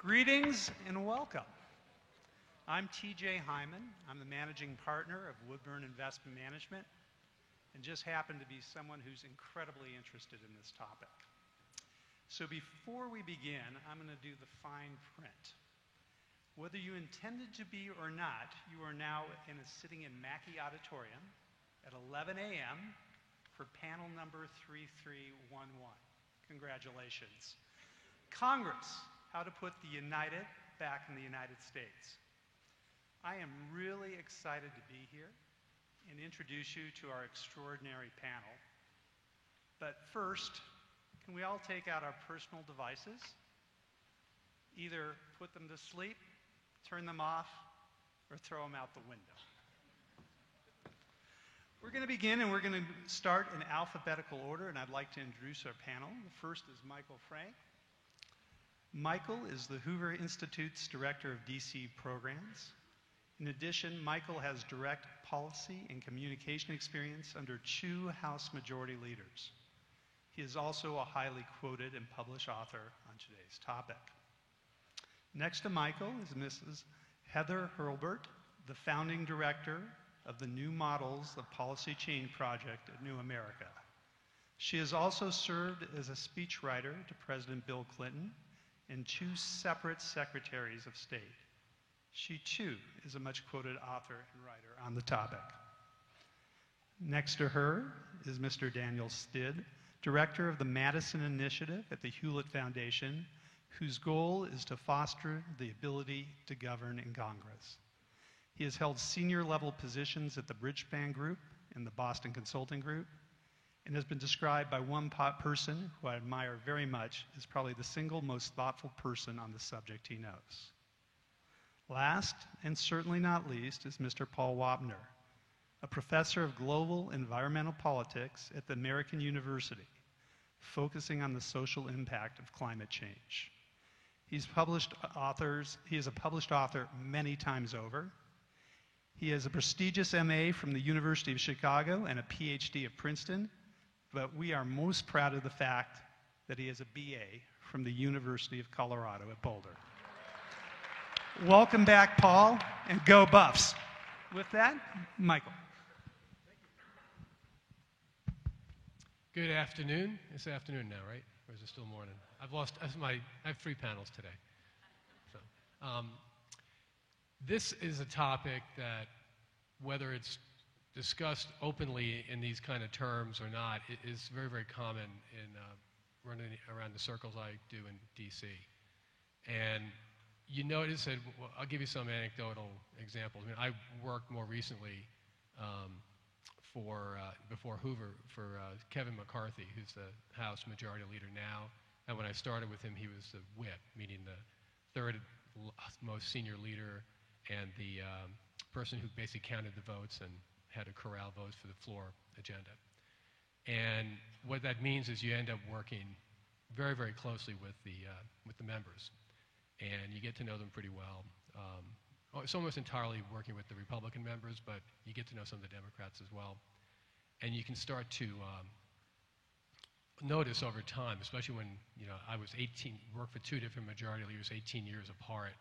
Greetings and welcome. I'm TJ Hyman. I'm the managing partner of Woodburn Investment Management and just happen to be someone who's incredibly interested in this topic. So before we begin, I'm going to do the fine print. Whether you intended to be or not, you are now sitting in Mackey Auditorium at 11 a.m. for panel number 3311. Congratulations. Congress, how to put the United back in the United States. I am really excited to be here and introduce you to our extraordinary panel. But first, can we all take out our personal devices? Either put them to sleep, turn them off, or throw them out the window. We're going to begin, and we're going to start in alphabetical order, and I'd like to introduce our panel. The first is Michael Frank. Michael is the Hoover Institute's Director of DC Programs. In addition, Michael has direct policy and communication experience under two House Majority Leaders. He is also a highly quoted and published author on today's topic. Next to Michael is Mrs. Heather Hurlburt, the founding director of the New Models of Policy Change Project at New America. She has also served as a speechwriter to President Bill Clinton and two separate secretaries of state. She too is a much quoted author and writer on the topic. Next to her is Mr. Daniel Stid, director of the Madison Initiative at the Hewlett Foundation, whose goal is to foster the ability to govern in Congress. He has held senior level positions at the Bridgespan Group and the Boston Consulting Group, and has been described by one person who I admire very much as probably the single most thoughtful person on the subject he knows. Last, and certainly not least, is Mr. Paul Wapner, a professor of global environmental politics at the American University, focusing on the social impact of climate change. He is a published author many times over. He has a prestigious MA from the University of Chicago and a PhD at Princeton, but we are most proud of the fact that he has a BA from the University of Colorado at Boulder. Welcome back, Paul, and go Buffs. With that, Michael. Good afternoon. It's afternoon now, right? Or is it still morning? I have three panels today. So, this is a topic that, whether it's discussed openly in these kind of terms or not, it is very, very common in running around the circles I do in DC. And you notice that, well, I'll give you some anecdotal examples. I mean, I worked more recently before Hoover for Kevin McCarthy, who's the House Majority Leader now. And when I started with him, he was the whip, meaning the third most senior leader and the person who basically counted the votes and had to corral votes for the floor agenda. And what that means is you end up working very, very closely with the members. And you get to know them pretty well. It's almost entirely working with the Republican members, but you get to know some of the Democrats as well. And you can start to notice over time, especially when I was 18, worked for two different majority leaders 18 years apart,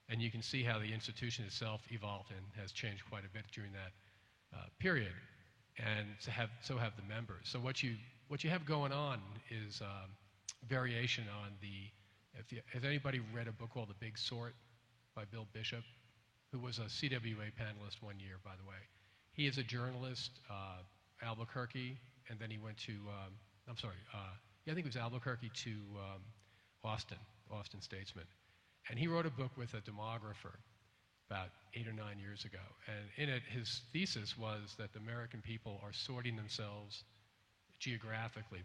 and you can see how the institution itself evolved and has changed quite a bit during that period. And so have the members. So what you have going on is variation on the. Has anybody read a book called The Big Sort by Bill Bishop, who was a CWA panelist one year, by the way? He is a journalist, Albuquerque, and then he went to, I think it was Albuquerque to Austin Statesman. And he wrote a book with a demographer about 8 or 9 years ago. And in it, his thesis was that the American people are sorting themselves geographically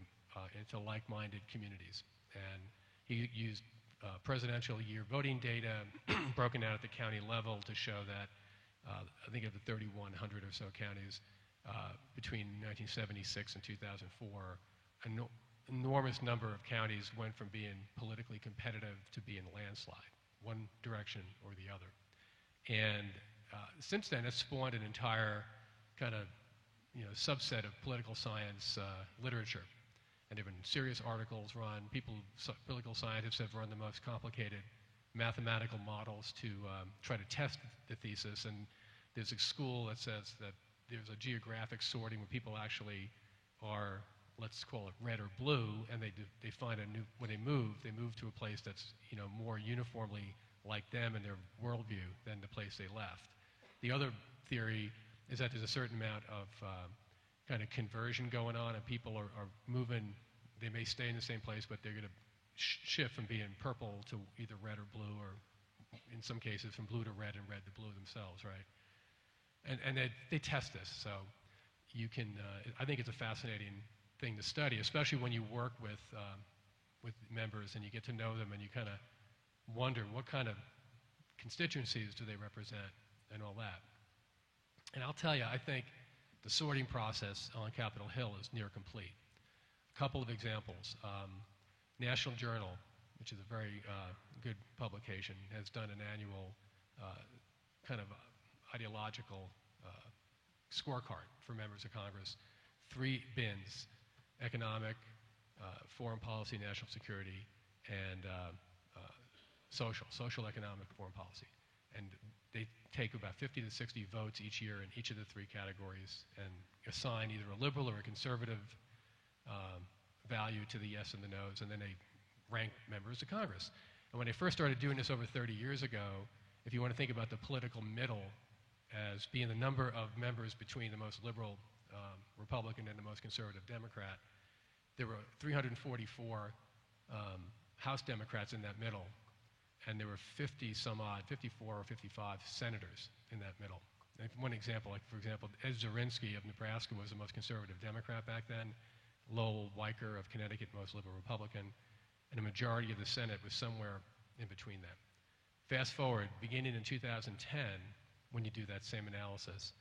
into like-minded communities. And he used presidential year voting data broken out at the county level to show that, I think of the 3,100 or so counties between 1976 and 2004, an enormous number of counties went from being politically competitive to being landslide, one direction or the other. And since then, it's spawned an entire kind of subset of political science literature. And there have been serious articles run. Political scientists have run the most complicated mathematical models to try to test the thesis. And there's a school that says that there's a geographic sorting where people actually are, let's call it red or blue, and they find a new, when they move to a place that's, you know, more uniformly like them and their worldview than the place they left. The other theory is that there's a certain amount of kind of conversion going on, and people are moving. They may stay in the same place, but they're going to shift from being purple to either red or blue, or in some cases from blue to red and red to blue themselves, right? And they test this, so you can. I think it's a fascinating thing to study, especially when you work with members and you get to know them, and you kind of wonder what kind of constituencies do they represent and all that. And I'll tell you, I think the sorting process on Capitol Hill is near complete. A couple of examples. National Journal, which is a very good publication, has done an annual kind of ideological scorecard for members of Congress. 3 bins: economic, foreign policy, national security, and social, economic, foreign policy. And they take about 50 to 60 votes each year in each of the 3 categories and assign either a liberal or a conservative value to the yes and the no's, and then they rank members of Congress. And when they first started doing this over 30 years ago, if you want to think about the political middle as being the number of members between the most liberal Republican and the most conservative Democrat, there were 344 House Democrats in that middle, and there were 50 some odd, 54 or 55 senators in that middle. And one example, like for example, Ed Zorinsky of Nebraska was the most conservative Democrat back then. Lowell Weicker of Connecticut, most liberal Republican, and a majority of the Senate was somewhere in between them. Fast forward, beginning in 2010, when you do that same analysis,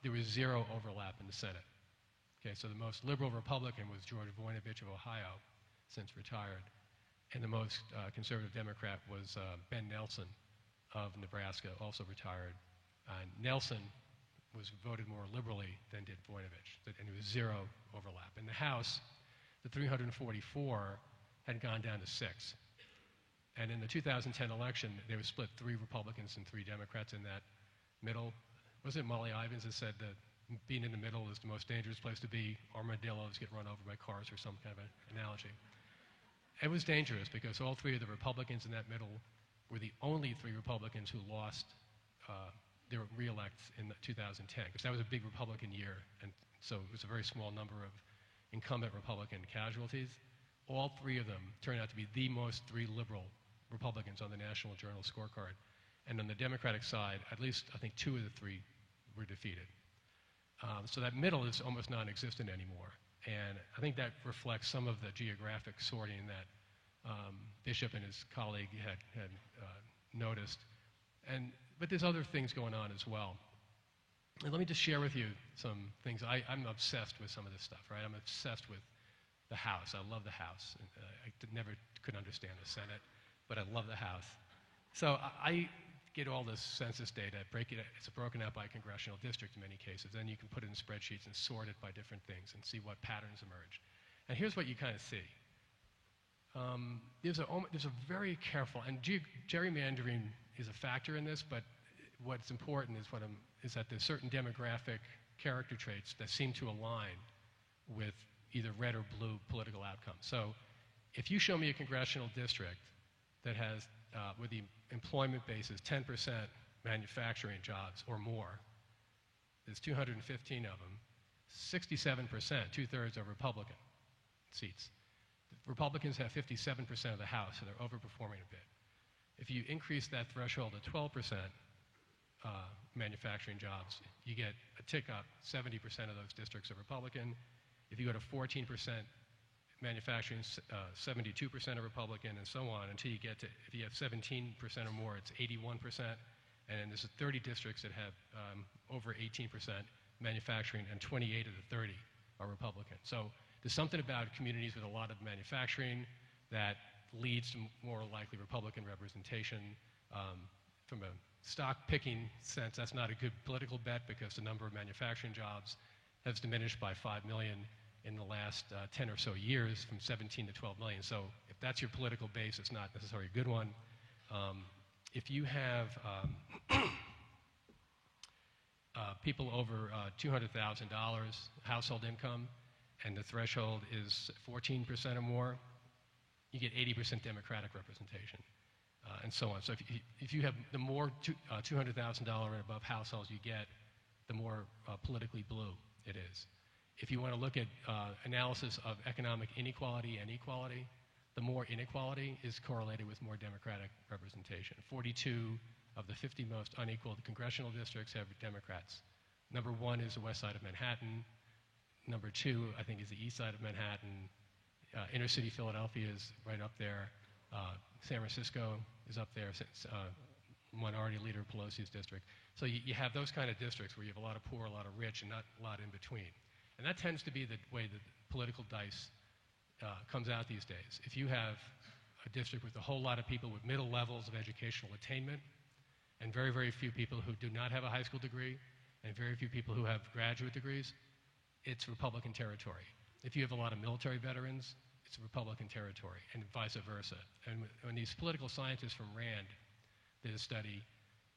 there was 0 overlap in the Senate. Okay, so the most liberal Republican was George Voinovich of Ohio, since retired, and the most conservative Democrat was Ben Nelson of Nebraska, also retired. Nelson was voted more liberally than did Voinovich, and there was 0 overlap. In the House, the 344 had gone down to 6. And in the 2010 election, they were split 3 Republicans and 3 Democrats in that middle. Was it Molly Ivins that said that being in the middle is the most dangerous place to be? Armadillos get run over by cars, or some kind of an analogy. It was dangerous because all 3 of the Republicans in that middle were the only 3 Republicans who lost their re-elects in 2010, because that was a big Republican year, and so it was a very small number of incumbent Republican casualties. All 3 of them turned out to be the most 3 liberal Republicans on the National Journal scorecard. And on the Democratic side, at least I think 2 of the 3 were defeated. So that middle is almost non-existent anymore. And I think that reflects some of the geographic sorting that Bishop and his colleague had noticed. But there's other things going on as well. And let me just share with you some things. I'm obsessed with some of this stuff, right? I'm obsessed with the House. I love the House. I never could understand the Senate, but I love the House. So I get all this census data, it's broken out by congressional district in many cases. Then you can put it in spreadsheets and sort it by different things and see what patterns emerge. And here's what you kind of see. There's a very careful, and gerrymandering is a factor in this, but what's important is that there's certain demographic character traits that seem to align with either red or blue political outcomes. So if you show me a congressional district that has, where the employment base is 10% manufacturing jobs or more, there's 215 of them, 67%, 2/3 are Republican seats. Republicans have 57% of the House, so they're overperforming a bit. If you increase that threshold to 12% manufacturing jobs, you get a tick up. 70% of those districts are Republican. If you go to 14% manufacturing, 72% are Republican, and so on, until you get to, if you have 17% or more, it's 81%. And then there's 30 districts that have over 18% manufacturing, and 28 of the 30 are Republican. So there's something about communities with a lot of manufacturing that leads to more likely Republican representation. From a stock picking sense, that's not a good political bet, because the number of manufacturing jobs has diminished by 5 million in the last 10 or so years, from 17 to 12 million. So if that's your political base, it's not necessarily a good one. If you have people over $200,000 household income, and the threshold is 14% or more, you get 80% Democratic representation, and so on. So if you have the more $200,000 and above households you get, the more politically blue it is. If you want to look at analysis of economic inequality and equality, the more inequality is correlated with more Democratic representation. 42 of the 50 most unequal congressional districts have Democrats. Number 1 is the west side of Manhattan. Number 2, I think, is the east side of Manhattan. Inner city Philadelphia is right up there. San Francisco is up there, Minority Leader Pelosi's district. So you have those kind of districts where you have a lot of poor, a lot of rich, and not a lot in between. And that tends to be the way the political dice comes out these days. If you have a district with a whole lot of people with middle levels of educational attainment, and very, very few people who do not have a high school degree, and very few people who have graduate degrees, it's Republican territory. If you have a lot of military veterans, it's Republican territory, and vice versa. And when these political scientists from RAND did a study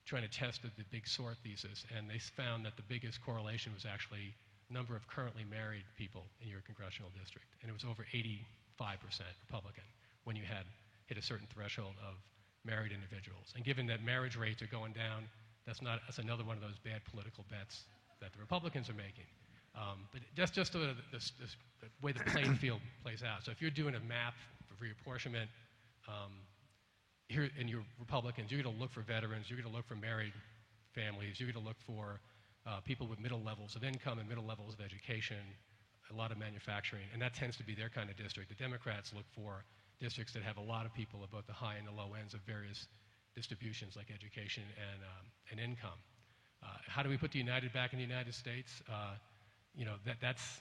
trying to test the big sort thesis, and they found that the biggest correlation was actually number of currently married people in your congressional district, and it was over 85% Republican when you had hit a certain threshold of married individuals. And given that marriage rates are going down, that's another one of those bad political bets that the Republicans are making. But just the way the playing field plays out. So if you're doing a map for reapportionment, here and you're Republicans, you're going to look for veterans, you're going to look for married families, you're going to look for people with middle levels of income and middle levels of education, a lot of manufacturing, and that tends to be their kind of district. The Democrats look for districts that have a lot of people at both the high and the low ends of various distributions like education and income. How do we put the United back in the United States? You know, that's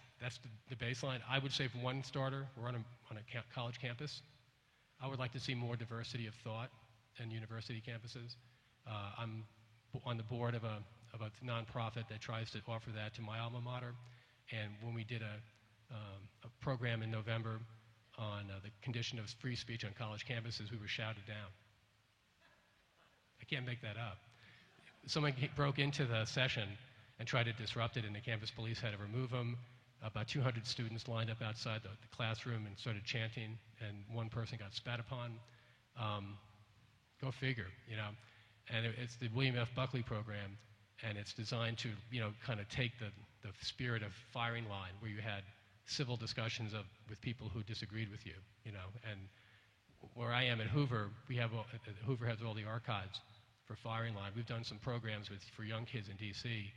the baseline. I would say, for one starter, we're on a college campus. I would like to see more diversity of thought in university campuses. I'm on the board of a nonprofit that tries to offer that to my alma mater. And when we did a program in November on the condition of free speech on college campuses, we were shouted down. I can't make that up. Someone broke into the session and tried to disrupt it, and the campus police had to remove them. About 200 students lined up outside the classroom and started chanting, and one person got spat upon. Go figure, you know. And it's the William F. Buckley program, and it's designed to, you know, kind of take the spirit of firing line, where you had civil discussions with people who disagreed with you, you know. And where I am at Hoover, Hoover has all the archives for firing line. We've done some programs for young kids in D.C.,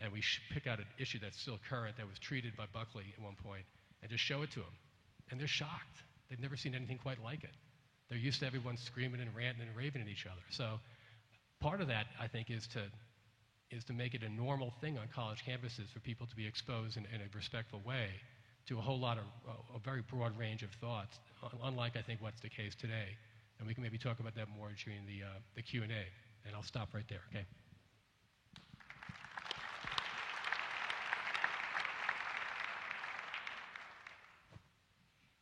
and we pick out an issue that's still current that was treated by Buckley at one point, and just show it to them. And they're shocked. They've never seen anything quite like it. They're used to everyone screaming and ranting and raving at each other. So part of that, I think, is to make it a normal thing on college campuses for people to be exposed in a respectful way to a whole lot of a very broad range of thoughts, unlike, I think, what's the case today. And we can maybe talk about that more during the Q&A. And I'll stop right there, okay?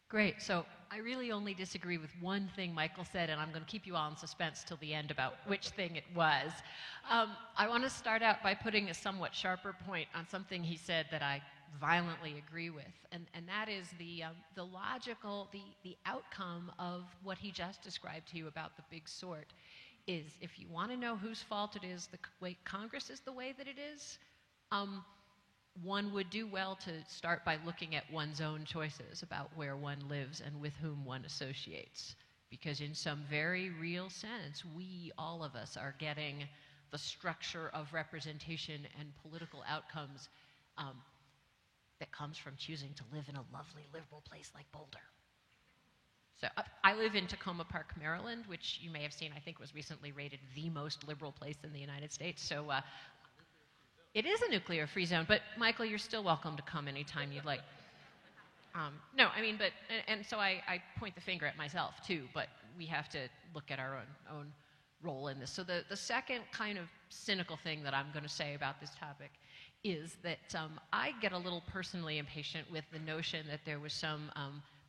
Great. So I really only disagree with one thing Michael said, and I'm going to keep you all in suspense till the end about which thing it was. I want to start out by putting a somewhat sharper point on something he said that I violently agree with, and that is the outcome of what he just described to you about the big sort is, if you want to know whose fault it is, the way Congress is the way that it is, one would do well to start by looking at one's own choices about where one lives and with whom one associates. Because in some very real sense, all of us, are getting the structure of representation and political outcomes that comes from choosing to live in a lovely liberal place like Boulder. So I live in Tacoma Park, Maryland, which you may have seen, I think, was recently rated the most liberal place in the United States. So it is a nuclear-free zone, but Michael, you're still welcome to come anytime you'd like. No, I mean, and so I point the finger at myself too, but we have to look at our own role in this. So the second kind of cynical thing that I'm going to say about this topic is that I get a little personally impatient with the notion that there was some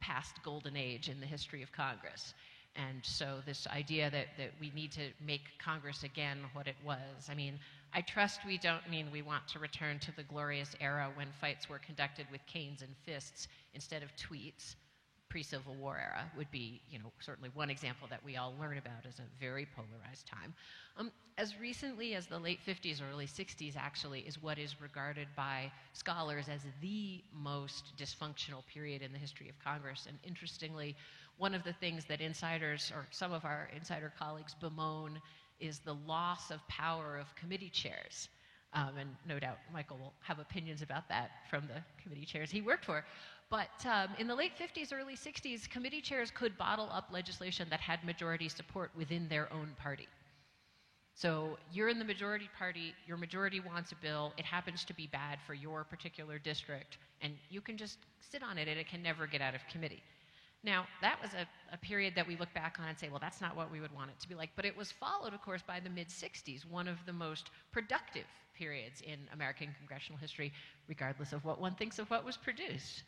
past golden age in the history of Congress. And so this idea that we need to make Congress again what it was, I mean, I trust we don't mean we want to return to the glorious era when fights were conducted with canes and fists instead of tweets. Pre-Civil War era would be, certainly one example that we all learn about as a very polarized time. As recently as the late 50s, early 60s, actually, is what is regarded by scholars as the most dysfunctional period in the history of Congress. And interestingly, one of the things that insiders, or some of our insider colleagues, bemoan is the loss of power of committee chairs. And no doubt Michael will have opinions about that from the committee chairs he worked for. But in the late 50s, early 60s, committee chairs could bottle up legislation that had majority support within their own party. So you're in the majority party, your majority wants a bill, it happens to be bad for your particular district, and you can just sit on it and it can never get out of committee. Now, that was a period that we look back on and say, well, that's not what we would want it to be like. But it was followed, of course, by the mid-60s, one of the most productive periods in American congressional history, regardless of what one thinks of what was produced.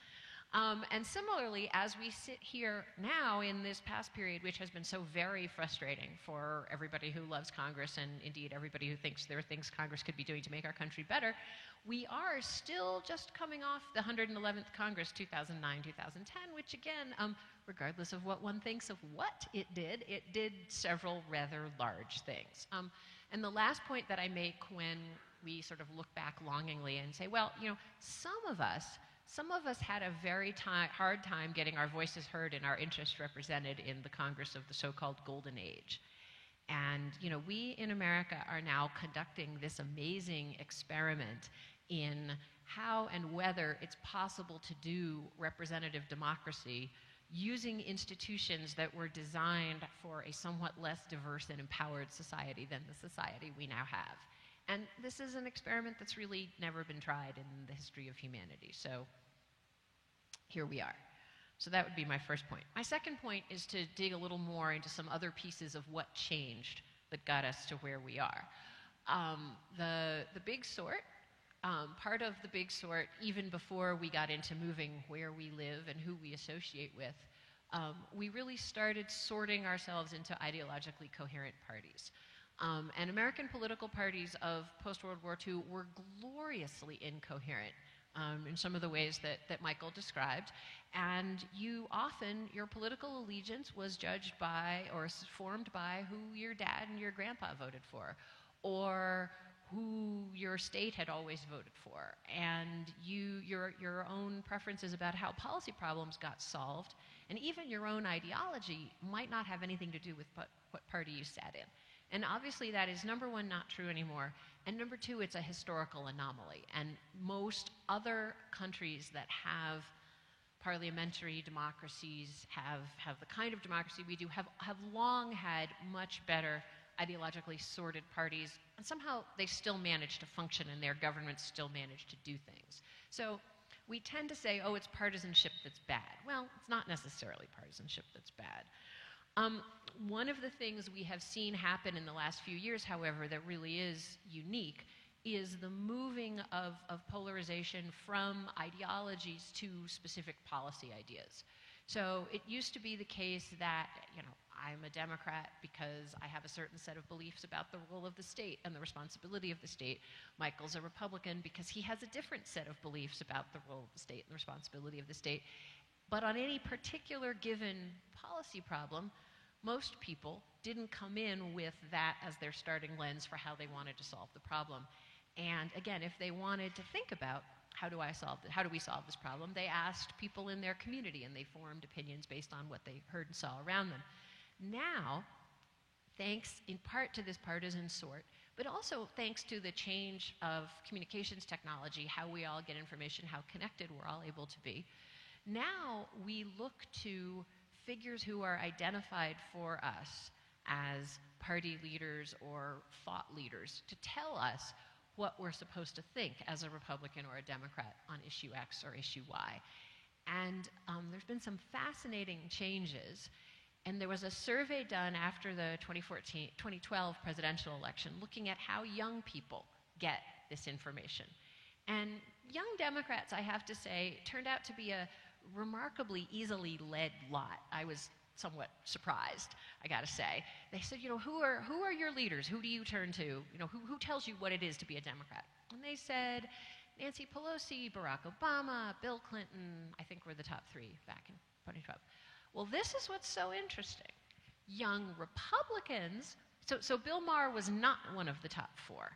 And similarly, as we sit here now in this past period, which has been so very frustrating for everybody who loves Congress and indeed everybody who thinks there are things Congress could be doing to make our country better, we are still just coming off the 111th Congress, 2009-2010, which again, regardless of what one thinks of what it did several rather large things. And the last point that I make when we sort of look back longingly and say, well, some of us had a very hard time getting our voices heard and our interests represented in the Congress of the so-called Golden Age. And, we in America are now conducting this amazing experiment in how and whether it's possible to do representative democracy using institutions that were designed for a somewhat less diverse and empowered society than the society we now have. And this is an experiment that's really never been tried in the history of humanity. So here we are. So that would be my first point. My second point is to dig a little more into some other pieces of what changed that got us to where we are. The big sort, part of the big sort, even before we got into moving where we live and who we associate with, we really started sorting ourselves into ideologically coherent parties. And American political parties of post-World War II were gloriously incoherent in some of the ways that Michael described. And your political allegiance was judged by or formed by who your dad and your grandpa voted for, or who your state had always voted for. And your own preferences about how policy problems got solved, and even your own ideology might not have anything to do with what party you sat in. And obviously that is, number one, not true anymore. And number two, it's a historical anomaly. And most other countries that have parliamentary democracies, have the kind of democracy we do, have long had much better ideologically sorted parties. And somehow they still manage to function and their governments still manage to do things. So we tend to say, oh, it's partisanship that's bad. Well, it's not necessarily partisanship that's bad. One of the things we have seen happen in the last few years, however, that really is unique is the moving of polarization from ideologies to specific policy ideas. So it used to be the case that, I'm a Democrat because I have a certain set of beliefs about the role of the state and the responsibility of the state. Michael's a Republican because he has a different set of beliefs about the role of the state and the responsibility of the state. But on any particular given policy problem, most people didn't come in with that as their starting lens for how they wanted to solve the problem. And again, if they wanted to think about how do we solve this problem, they asked people in their community and they formed opinions based on what they heard and saw around them. Now, thanks in part to this partisan sort, but also thanks to the change of communications technology, how we all get information, how connected we're all able to be, now we look to figures who are identified for us as party leaders or thought leaders to tell us what we're supposed to think as a Republican or a Democrat on issue X or issue Y. And there's been some fascinating changes. And there was a survey done after the 2012 presidential election looking at how young people get this information. And young Democrats, I have to say, turned out to be a remarkably easily led lot. I was somewhat surprised, I got to say. They said, who are your leaders? Who do you turn to? Who tells you what it is to be a Democrat? And they said, Nancy Pelosi, Barack Obama, Bill Clinton, I think were the top three back in 2012. Well, this is what's so interesting. Young Republicans, so Bill Maher was not one of the top four.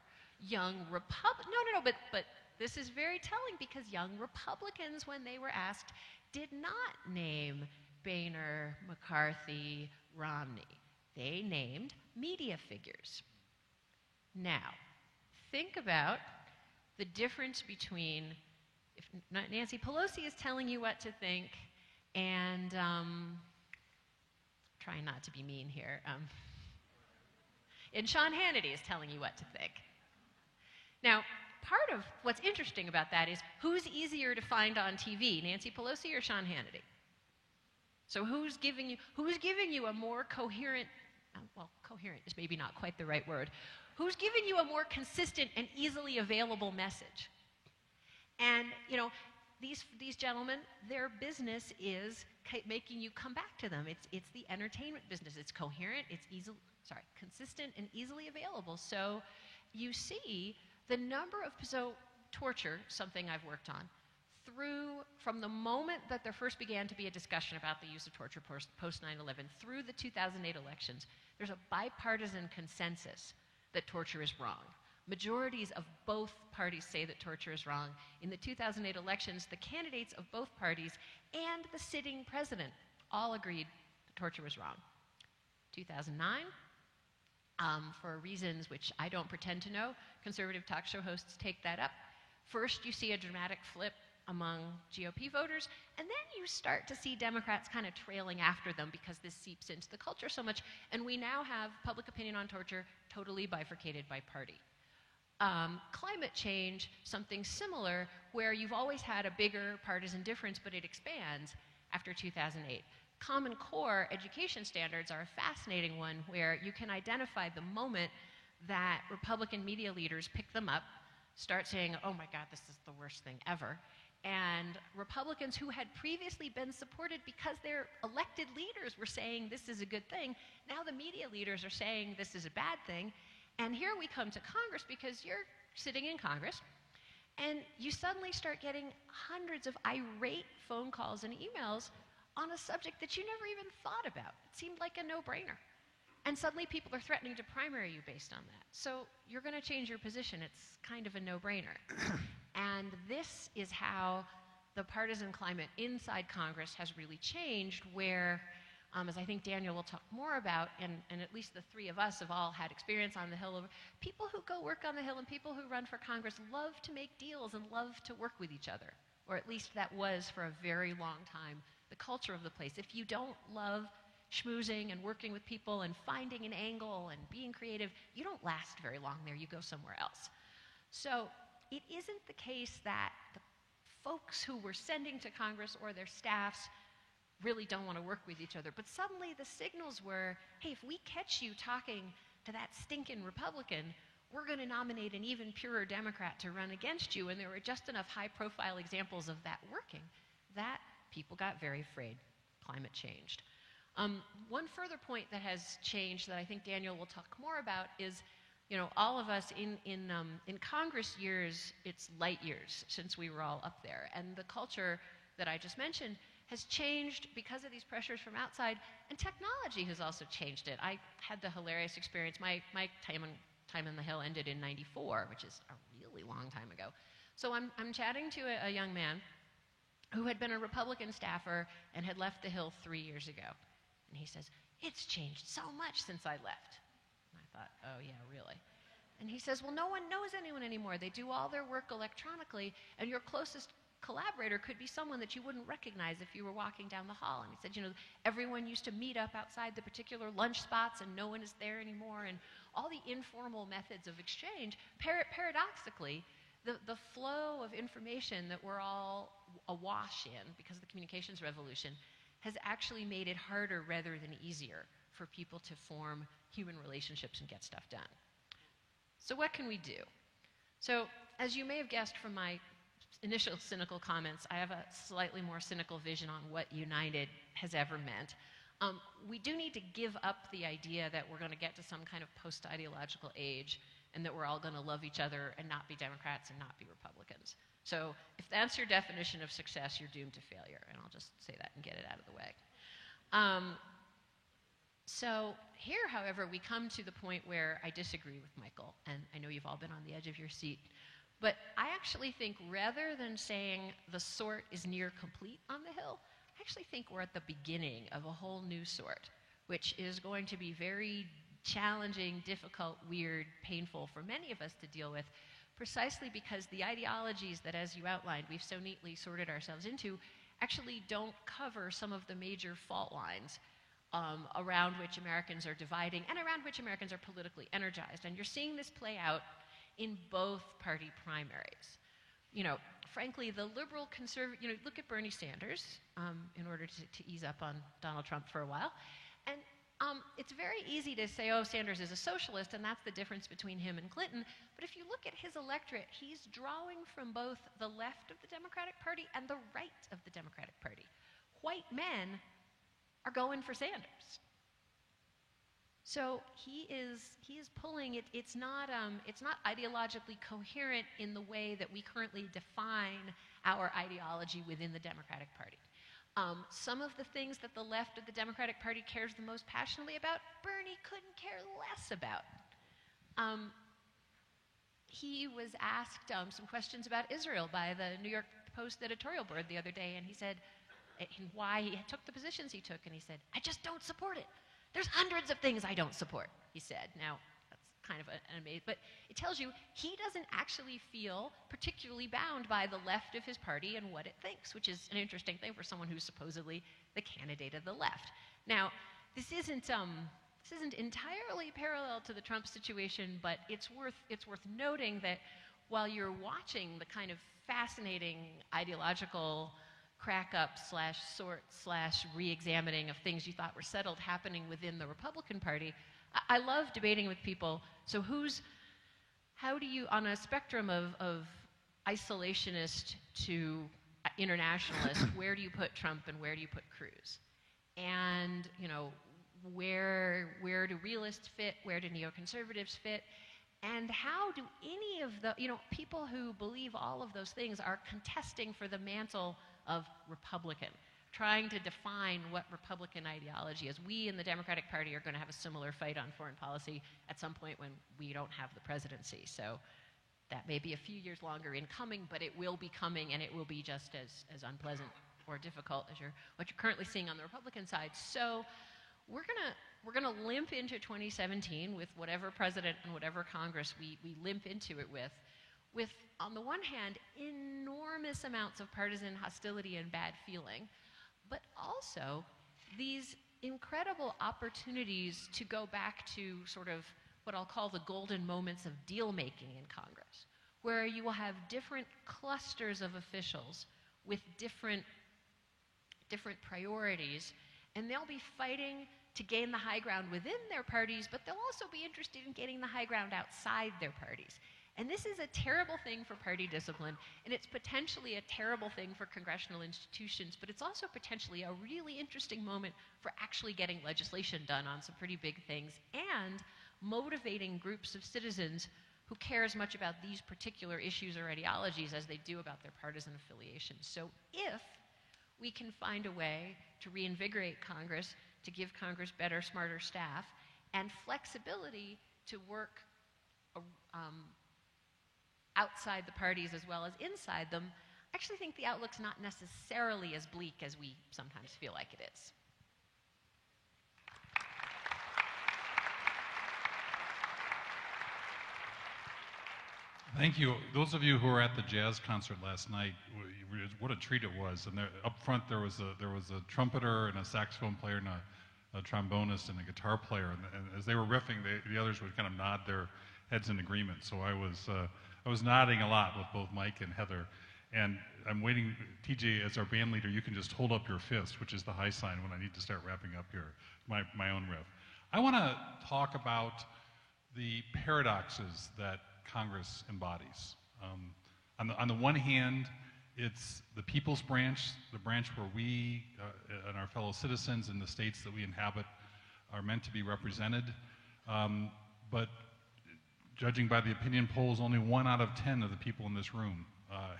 But this is very telling because young Republicans, when they were asked, did not name Boehner, McCarthy, Romney. They named media figures. Now, think about the difference between if Nancy Pelosi is telling you what to think and trying not to be mean here, and Sean Hannity is telling you what to think. Now, part of what's interesting about that is who's easier to find on TV, Nancy Pelosi or Sean Hannity? So who's giving you a more coherent, coherent is maybe not quite the right word, who's giving you a more consistent and easily available message? And, these gentlemen, their business is making you come back to them. It's the entertainment business. It's coherent, it's consistent and easily available. So you see the number of, torture, something I've worked on, from the moment that there first began to be a discussion about the use of torture post 9/11 through the 2008 elections, there's a bipartisan consensus that torture is wrong. Majorities of both parties say that torture is wrong. In the 2008 elections, the candidates of both parties and the sitting president all agreed that torture was wrong. 2009, for reasons which I don't pretend to know, conservative talk show hosts take that up. First, you see a dramatic flip among GOP voters, and then you start to see Democrats kind of trailing after them because this seeps into the culture so much, and we now have public opinion on torture totally bifurcated by party. Climate change, something similar, where you've always had a bigger partisan difference, but it expands after 2008. Common Core education standards are a fascinating one where you can identify the moment that Republican media leaders pick them up, start saying, oh my God, this is the worst thing ever. And Republicans who had previously been supported because their elected leaders were saying this is a good thing, now the media leaders are saying this is a bad thing. And here we come to Congress because you're sitting in Congress, and you suddenly start getting hundreds of irate phone calls and emails on a subject that you never even thought about. It seemed like a no-brainer. And suddenly people are threatening to primary you based on that. So you're going to change your position. It's kind of a no-brainer. And this is how the partisan climate inside Congress has really changed, where, as I think Daniel will talk more about, and at least the three of us have all had experience on the Hill, people who go work on the Hill and people who run for Congress love to make deals and love to work with each other. Or at least that was for a very long time the culture of the place. If you don't love schmoozing and working with people and finding an angle and being creative, you don't last very long there. You go somewhere else. So it isn't the case that the folks who we're sending to Congress or their staffs really don't want to work with each other. But suddenly the signals were, hey, if we catch you talking to that stinking Republican, we're going to nominate an even purer Democrat to run against you. And there were just enough high-profile examples of that working that people got very afraid. Climate changed. One further point that has changed that I think Daniel will talk more about is, all of us in Congress years, it's light years since we were all up there. And the culture that I just mentioned has changed because of these pressures from outside, and technology has also changed it. I had the hilarious experience. My time on the Hill ended in '94, which is a really long time ago. So I'm chatting to a young man who had been a Republican staffer and had left the Hill 3 years ago. And he says, it's changed so much since I left. And I thought, oh yeah, really? And he says, well, no one knows anyone anymore. They do all their work electronically, and your closest collaborator could be someone that you wouldn't recognize if you were walking down the hall. And he said, everyone used to meet up outside the particular lunch spots, and no one is there anymore, and all the informal methods of exchange. Paradoxically, the flow of information that we're all awash in because of the communications revolution has actually made it harder rather than easier for people to form human relationships and get stuff done. So what can we do? So as you may have guessed from my initial cynical comments, I have a slightly more cynical vision on what united has ever meant. We do need to give up the idea that we're going to get to some kind of post-ideological age and that we're all going to love each other and not be Democrats and not be Republicans. So if that's your definition of success, you're doomed to failure. And I'll just say that and get it out of the way. So here, however, we come to the point where I disagree with Michael. And I know you've all been on the edge of your seat. But I actually think rather than saying the sort is near complete on the Hill, I actually think we're at the beginning of a whole new sort, which is going to be very challenging, difficult, weird, painful for many of us to deal with, precisely because the ideologies that, as you outlined, we've so neatly sorted ourselves into, actually don't cover some of the major fault lines around which Americans are dividing and around which Americans are politically energized. And you're seeing this play out in both party primaries. You know, frankly, the liberal conservative, you know, look at Bernie Sanders in order to ease up on Donald Trump for a while. And it's very easy to say, oh, Sanders is a socialist, and that's the difference between him and Clinton. But if you look at his electorate, he's drawing from both the left of the Democratic Party and the right of the Democratic Party. White men are going for Sanders. So he is pulling it. It's not ideologically coherent in the way that we currently define our ideology within the Democratic Party. Some of the things that the left of the Democratic Party cares the most passionately about, Bernie couldn't care less about. He was asked some questions about Israel by the New York Post editorial board the other day, and he said why he took the positions he took, and he said, I just don't support it. There's hundreds of things I don't support, he said. Now, that's kind of an amazing, but it tells you he doesn't actually feel particularly bound by the left of his party and what it thinks, which is an interesting thing for someone who's supposedly the candidate of the left. Now, this isn't entirely parallel to the Trump situation, but it's worth noting that while you're watching the kind of fascinating ideological crack-up / sort / re-examining of things you thought were settled happening within the Republican Party, I love debating with people. So how do you, on a spectrum of isolationist to internationalist, where do you put Trump and where do you put Cruz? And, you know, where do realists fit? Where do neoconservatives fit? And how do any of the, you know, people who believe all of those things are contesting for the mantle of Republican, trying to define what Republican ideology is. We in the Democratic Party are going to have a similar fight on foreign policy at some point when we don't have the presidency. So that may be a few years longer in coming, but it will be coming, and it will be just as unpleasant or difficult as what you're currently seeing on the Republican side. So we're gonna limp into 2017 with whatever president and whatever Congress we limp into it with, on the one hand, enormous amounts of partisan hostility and bad feeling, but also these incredible opportunities to go back to sort of what I'll call the golden moments of deal-making in Congress, where you will have different clusters of officials with different priorities, and they'll be fighting to gain the high ground within their parties, but they'll also be interested in getting the high ground outside their parties. And this is a terrible thing for party discipline, and it's potentially a terrible thing for congressional institutions, but it's also potentially a really interesting moment for actually getting legislation done on some pretty big things and motivating groups of citizens who care as much about these particular issues or ideologies as they do about their partisan affiliations. So if we can find a way to reinvigorate Congress, to give Congress better, smarter staff, and flexibility to work outside the parties as well as inside them, I actually think the outlook's not necessarily as bleak as we sometimes feel like it is. Thank you. Those of you who were at the jazz concert last night, what a treat it was. And there, up front there was a trumpeter and a saxophone player and a trombonist and a guitar player. And as they were riffing, the others would kind of nod their heads in agreement. So I was nodding a lot with both Mike and Heather. And I'm waiting, TJ, as our band leader, you can just hold up your fist, which is the high sign when I need to start wrapping up here, my own riff. I want to talk about the paradoxes that Congress embodies. On the one hand, It's the people's branch, the branch where we and our fellow citizens in the states that we inhabit are meant to be represented. But judging by the opinion polls, only 1 out of 10 of the people in this room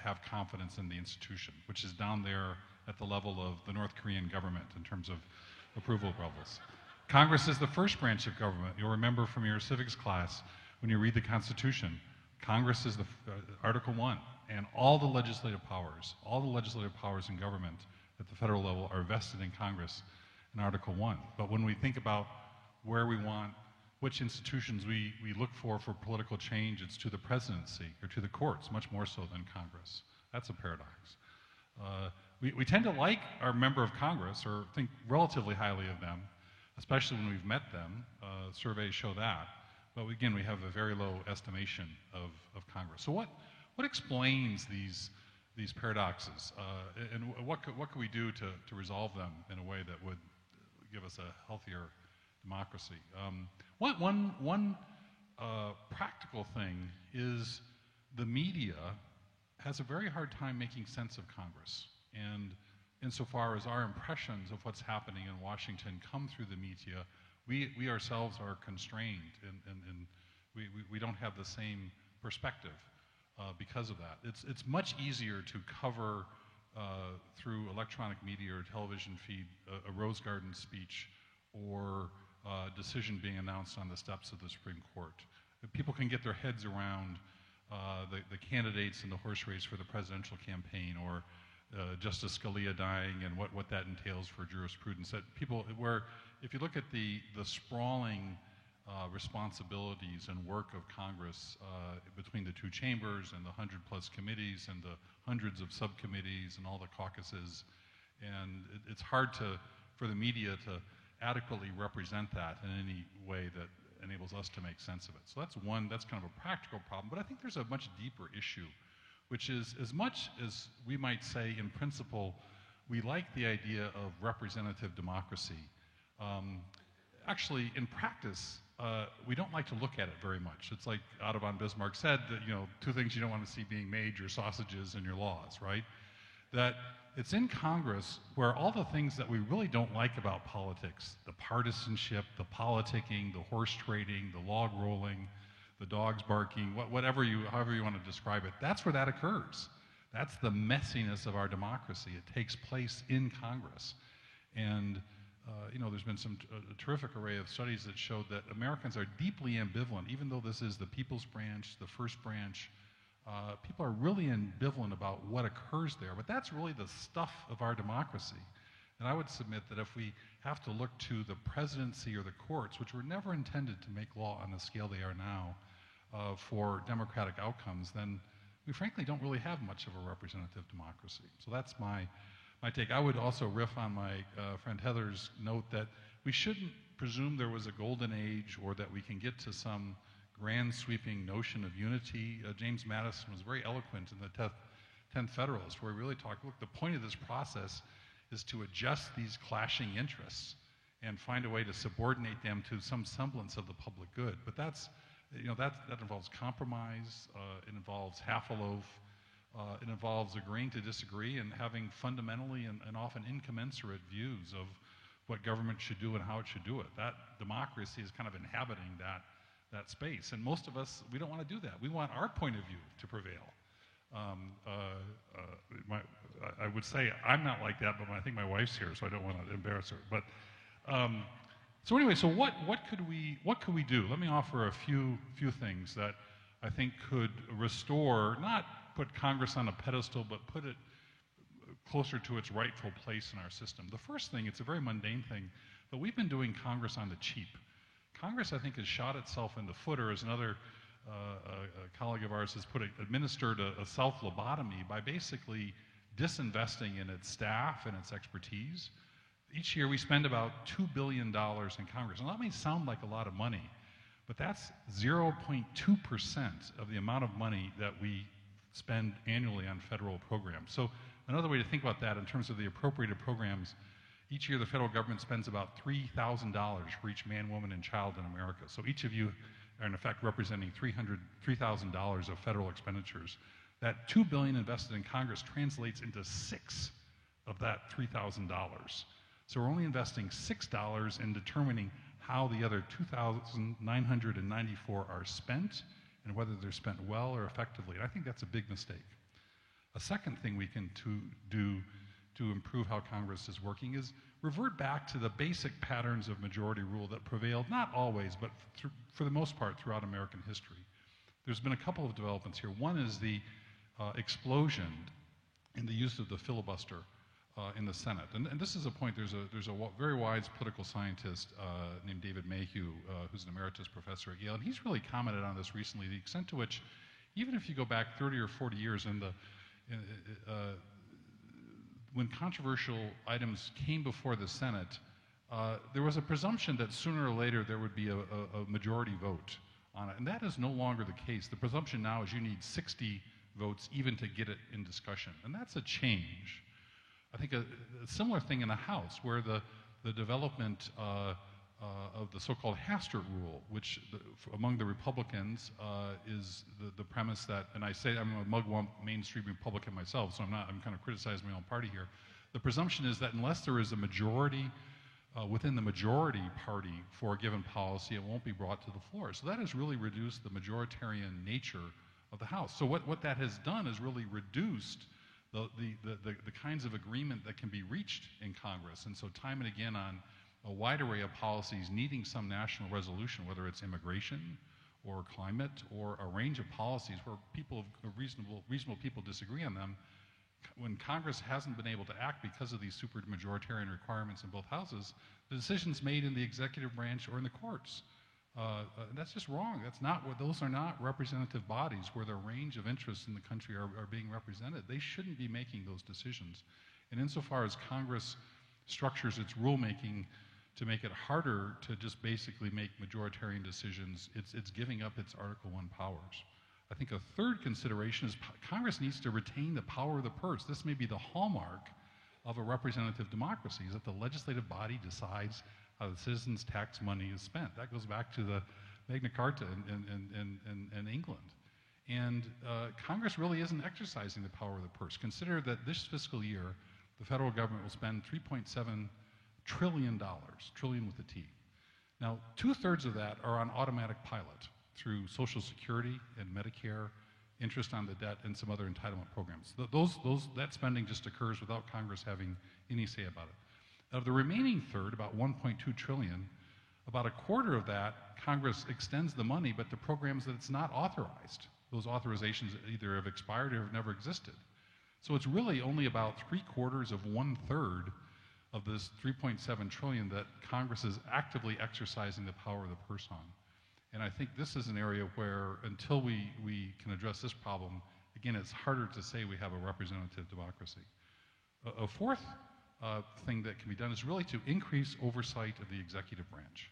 have confidence in the institution, which is down there at the level of the North Korean government in terms of approval levels. Congress is the first branch of government. You'll remember from your civics class when you read the Constitution, Congress is the Article 1, and all the legislative powers in government at the federal level are vested in Congress in Article 1. But when we think about where we want, which institutions we look for political change, it's to the presidency or to the courts, much more so than Congress. That's a paradox. We tend to like our member of Congress or think relatively highly of them, especially when we've met them. Surveys show that. But again, we have a very low estimation of Congress. So what explains these paradoxes? And what could we do to resolve them in a way that would give us a healthier democracy? One practical thing is the media has a very hard time making sense of Congress. And insofar as our impressions of what's happening in Washington come through the media, we ourselves are constrained, and we don't have the same perspective because of that. It's much easier to cover through electronic media or television feed a Rose Garden speech or a decision being announced on the steps of the Supreme Court. People can get their heads around the candidates in the horse race for the presidential campaign, or Justice Scalia dying and what that entails for jurisprudence. That people, where if you look at the sprawling responsibilities and work of Congress between the 2 chambers and the 100+ committees and the hundreds of subcommittees and all the caucuses, and it's hard for the media to adequately represent that in any way that enables us to make sense of it. So that's kind of a practical problem, but I think there's a much deeper issue, which is, as much as we might say in principle we like the idea of representative democracy, actually in practice we don't like to look at it very much. It's like Otto von Bismarck said, that 2 things you don't want to see being made: your sausages and your laws, right? That it's in Congress where all the things that we really don't like about politics, the partisanship, the politicking, the horse trading, the log rolling, the dogs barking, however you want to describe it, that's where that occurs. That's the messiness of our democracy. It takes place in Congress. And there's been a terrific array of studies that showed that Americans are deeply ambivalent. Even though this is the people's branch, the first branch, people are really ambivalent about what occurs there. But that's really the stuff of our democracy. And I would submit that if we have to look to the presidency or the courts, which were never intended to make law on the scale they are now, for democratic outcomes, then we frankly don't really have much of a representative democracy. So that's my take. I would also riff on my friend Heather's note that we shouldn't presume there was a golden age or that we can get to some grand sweeping notion of unity. James Madison was very eloquent in the 10th Federalist, where he really talked, look, the point of this process is to adjust these clashing interests and find a way to subordinate them to some semblance of the public good. But that involves compromise, it involves half a loaf, it involves agreeing to disagree and having fundamentally and often incommensurate views of what government should do and how it should do it. That democracy is kind of inhabiting that space. And most of us, we don't want to do that. We want our point of view to prevail. I would say I'm not like that, but I think my wife's here, so I don't want to embarrass her. But so anyway, so what could we do? Let me offer a few things that I think could restore, not put Congress on a pedestal, but put it closer to its rightful place in our system. The first thing, it's a very mundane thing, but we've been doing Congress on the cheap. Congress, I think, has shot itself in the foot, or as another colleague of ours has put it, administered a self-lobotomy by basically disinvesting in its staff and its expertise. Each year we spend about $2 billion in Congress. And that may sound like a lot of money, but that's 0.2% of the amount of money that we spend annually on federal programs. So another way to think about that in terms of the appropriated programs, each year the federal government spends about $3,000 for each man, woman, and child in America. So each of you are in effect representing $3,000 of federal expenditures. That $2 billion invested in Congress translates into 6 of that $3,000. So we're only investing $6 in determining how the other 2,994 are spent and whether they're spent well or effectively. And I think that's a big mistake. A second thing we can do to improve how Congress is working is revert back to the basic patterns of majority rule that prevailed, not always, but for the most part throughout American history. There's been a couple of developments here. One is the explosion in the use of the filibuster in the Senate. And this is a point, there's a very wise political scientist named David Mayhew, who's an emeritus professor at Yale, and he's really commented on this recently, the extent to which, even if you go back 30 or 40 years when controversial items came before the Senate, there was a presumption that sooner or later there would be a majority vote on it, and that is no longer the case. The presumption now is you need 60 votes even to get it in discussion, and that's a change. I think a similar thing in the House, where the development of the so-called Hastert rule, which among the Republicans is the premise that, and I say I'm a mugwump mainstream Republican myself, so I'm kind of criticizing my own party here. The presumption is that unless there is a majority within the majority party for a given policy, it won't be brought to the floor. So that has really reduced the majoritarian nature of the House. So what that has done is really reduced the kinds of agreement that can be reached in Congress. And so time and again on a wide array of policies needing some national resolution, whether it's immigration or climate or a range of policies where reasonable people disagree on them, when Congress hasn't been able to act because of these supermajoritarian requirements in both houses, the decisions made in the executive branch or in the courts. That's just wrong. Those are not representative bodies where the range of interests in the country are being represented. They shouldn't be making those decisions. And insofar as Congress structures its rulemaking to make it harder to just basically make majoritarian decisions, it's giving up its Article I powers. I think a third consideration is Congress needs to retain the power of the purse. This may be the hallmark of a representative democracy, is that the legislative body decides how the citizens' tax money is spent. That goes back to the Magna Carta in England. And Congress really isn't exercising the power of the purse. Consider that this fiscal year, the federal government will spend $3.7 trillion, trillion with a T. Now, 2/3 of that are on automatic pilot through Social Security and Medicare, interest on the debt, and some other entitlement programs. That spending just occurs without Congress having any say about it. Of the remaining third, about $1.2 trillion, about a quarter of that, Congress extends the money, but the programs that it's not authorized, those authorizations either have expired or have never existed. So it's really only about 3/4 of 1/3 of this $3.7 trillion that Congress is actively exercising the power of the purse on. And I think this is an area where, until we can address this problem, again, it's harder to say we have a representative democracy. A fourth thing that can be done is really to increase oversight of the executive branch.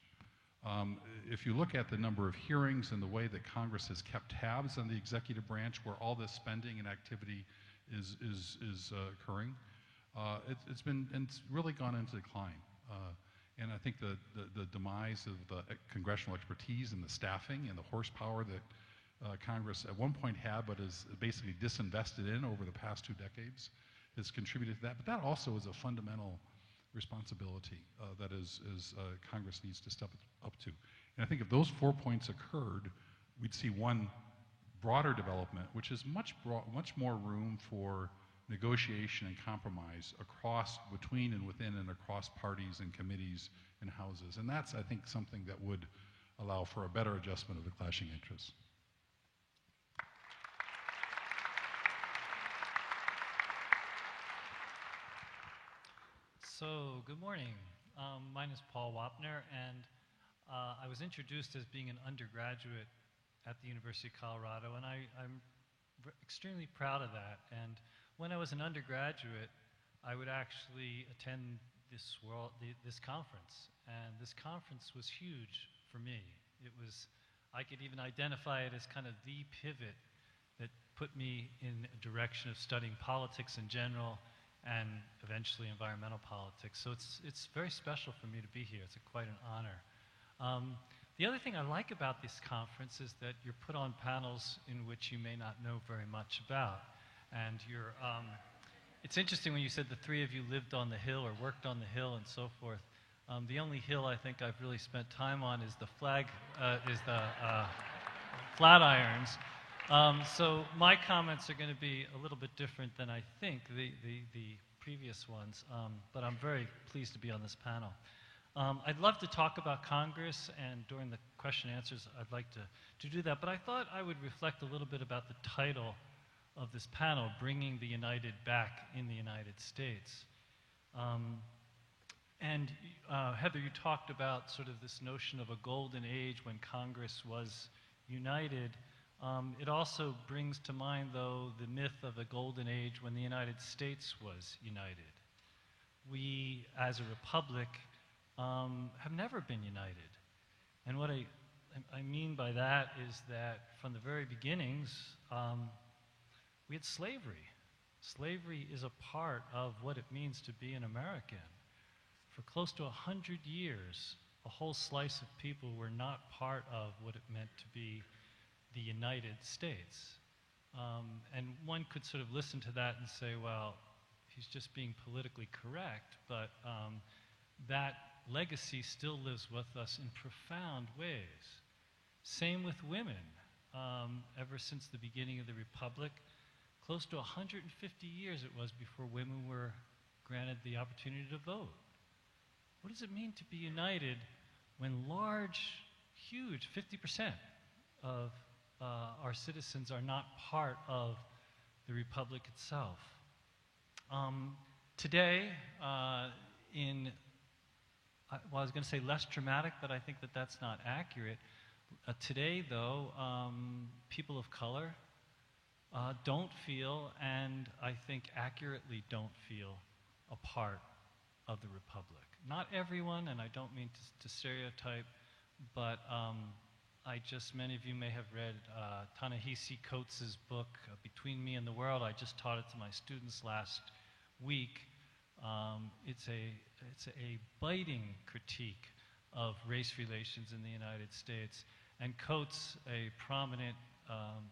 If you look at the number of hearings and the way that Congress has kept tabs on the executive branch, where all this spending and activity is occurring, it's really gone into decline. And I think the demise of the congressional expertise and the staffing and the horsepower that Congress at one point had, but is basically disinvested in over the past 2 decades, has contributed to that. But that also is a fundamental responsibility that Congress needs to step up to. And I think if those 4 points occurred, we'd see one broader development, which is much more room for negotiation and compromise between and within and across parties and committees and houses. And that's, I think, something that would allow for a better adjustment of the clashing interests. So, good morning. My name is Paul Wapner, and I was introduced as being an undergraduate at the University of Colorado, and I'm extremely proud of that. And when I was an undergraduate, I would actually attend this conference, and this conference was huge for me. I could even identify it as kind of the pivot that put me in a direction of studying politics in general and eventually environmental politics. So it's very special for me to be here. It's quite an honor. The other thing I like about this conference is that you're put on panels in which you may not know very much about. And it's interesting when you said the three of you lived on the Hill or worked on the Hill and so forth. The only hill I think I've really spent time on is the Flatirons. So my comments are going to be a little bit different than I think the previous ones, but I'm very pleased to be on this panel. I'd love to talk about Congress, and during the question and answers, I'd like to do that, but I thought I would reflect a little bit about the title of this panel, Bringing the United Back in the United States. And Heather, you talked about sort of this notion of a golden age when Congress was united. It also brings to mind, though, the myth of a golden age when the United States was united. We, as a republic, have never been united. And what I mean by that is that from the very beginnings, we had slavery. Slavery is a part of what it means to be an American. For close to 100 years, a whole slice of people were not part of what it meant to be the United States. And one could sort of listen to that and say, well, he's just being politically correct, but that legacy still lives with us in profound ways. Same with women. Ever since the beginning of the Republic, close to 150 years it was before women were granted the opportunity to vote. What does it mean to be united when large, huge, 50% of our citizens are not part of the Republic itself? Today, well, I was going to say less dramatic, but I think that that's not accurate. Today, though, people of color don't feel, and I think accurately don't feel, a part of the Republic. Not everyone, and I don't mean to stereotype, but many of you may have read Ta-Nehisi Coates' book, Between Me and the World. I just taught it to my students last week. It's a biting critique of race relations in the United States. And Coates, a prominent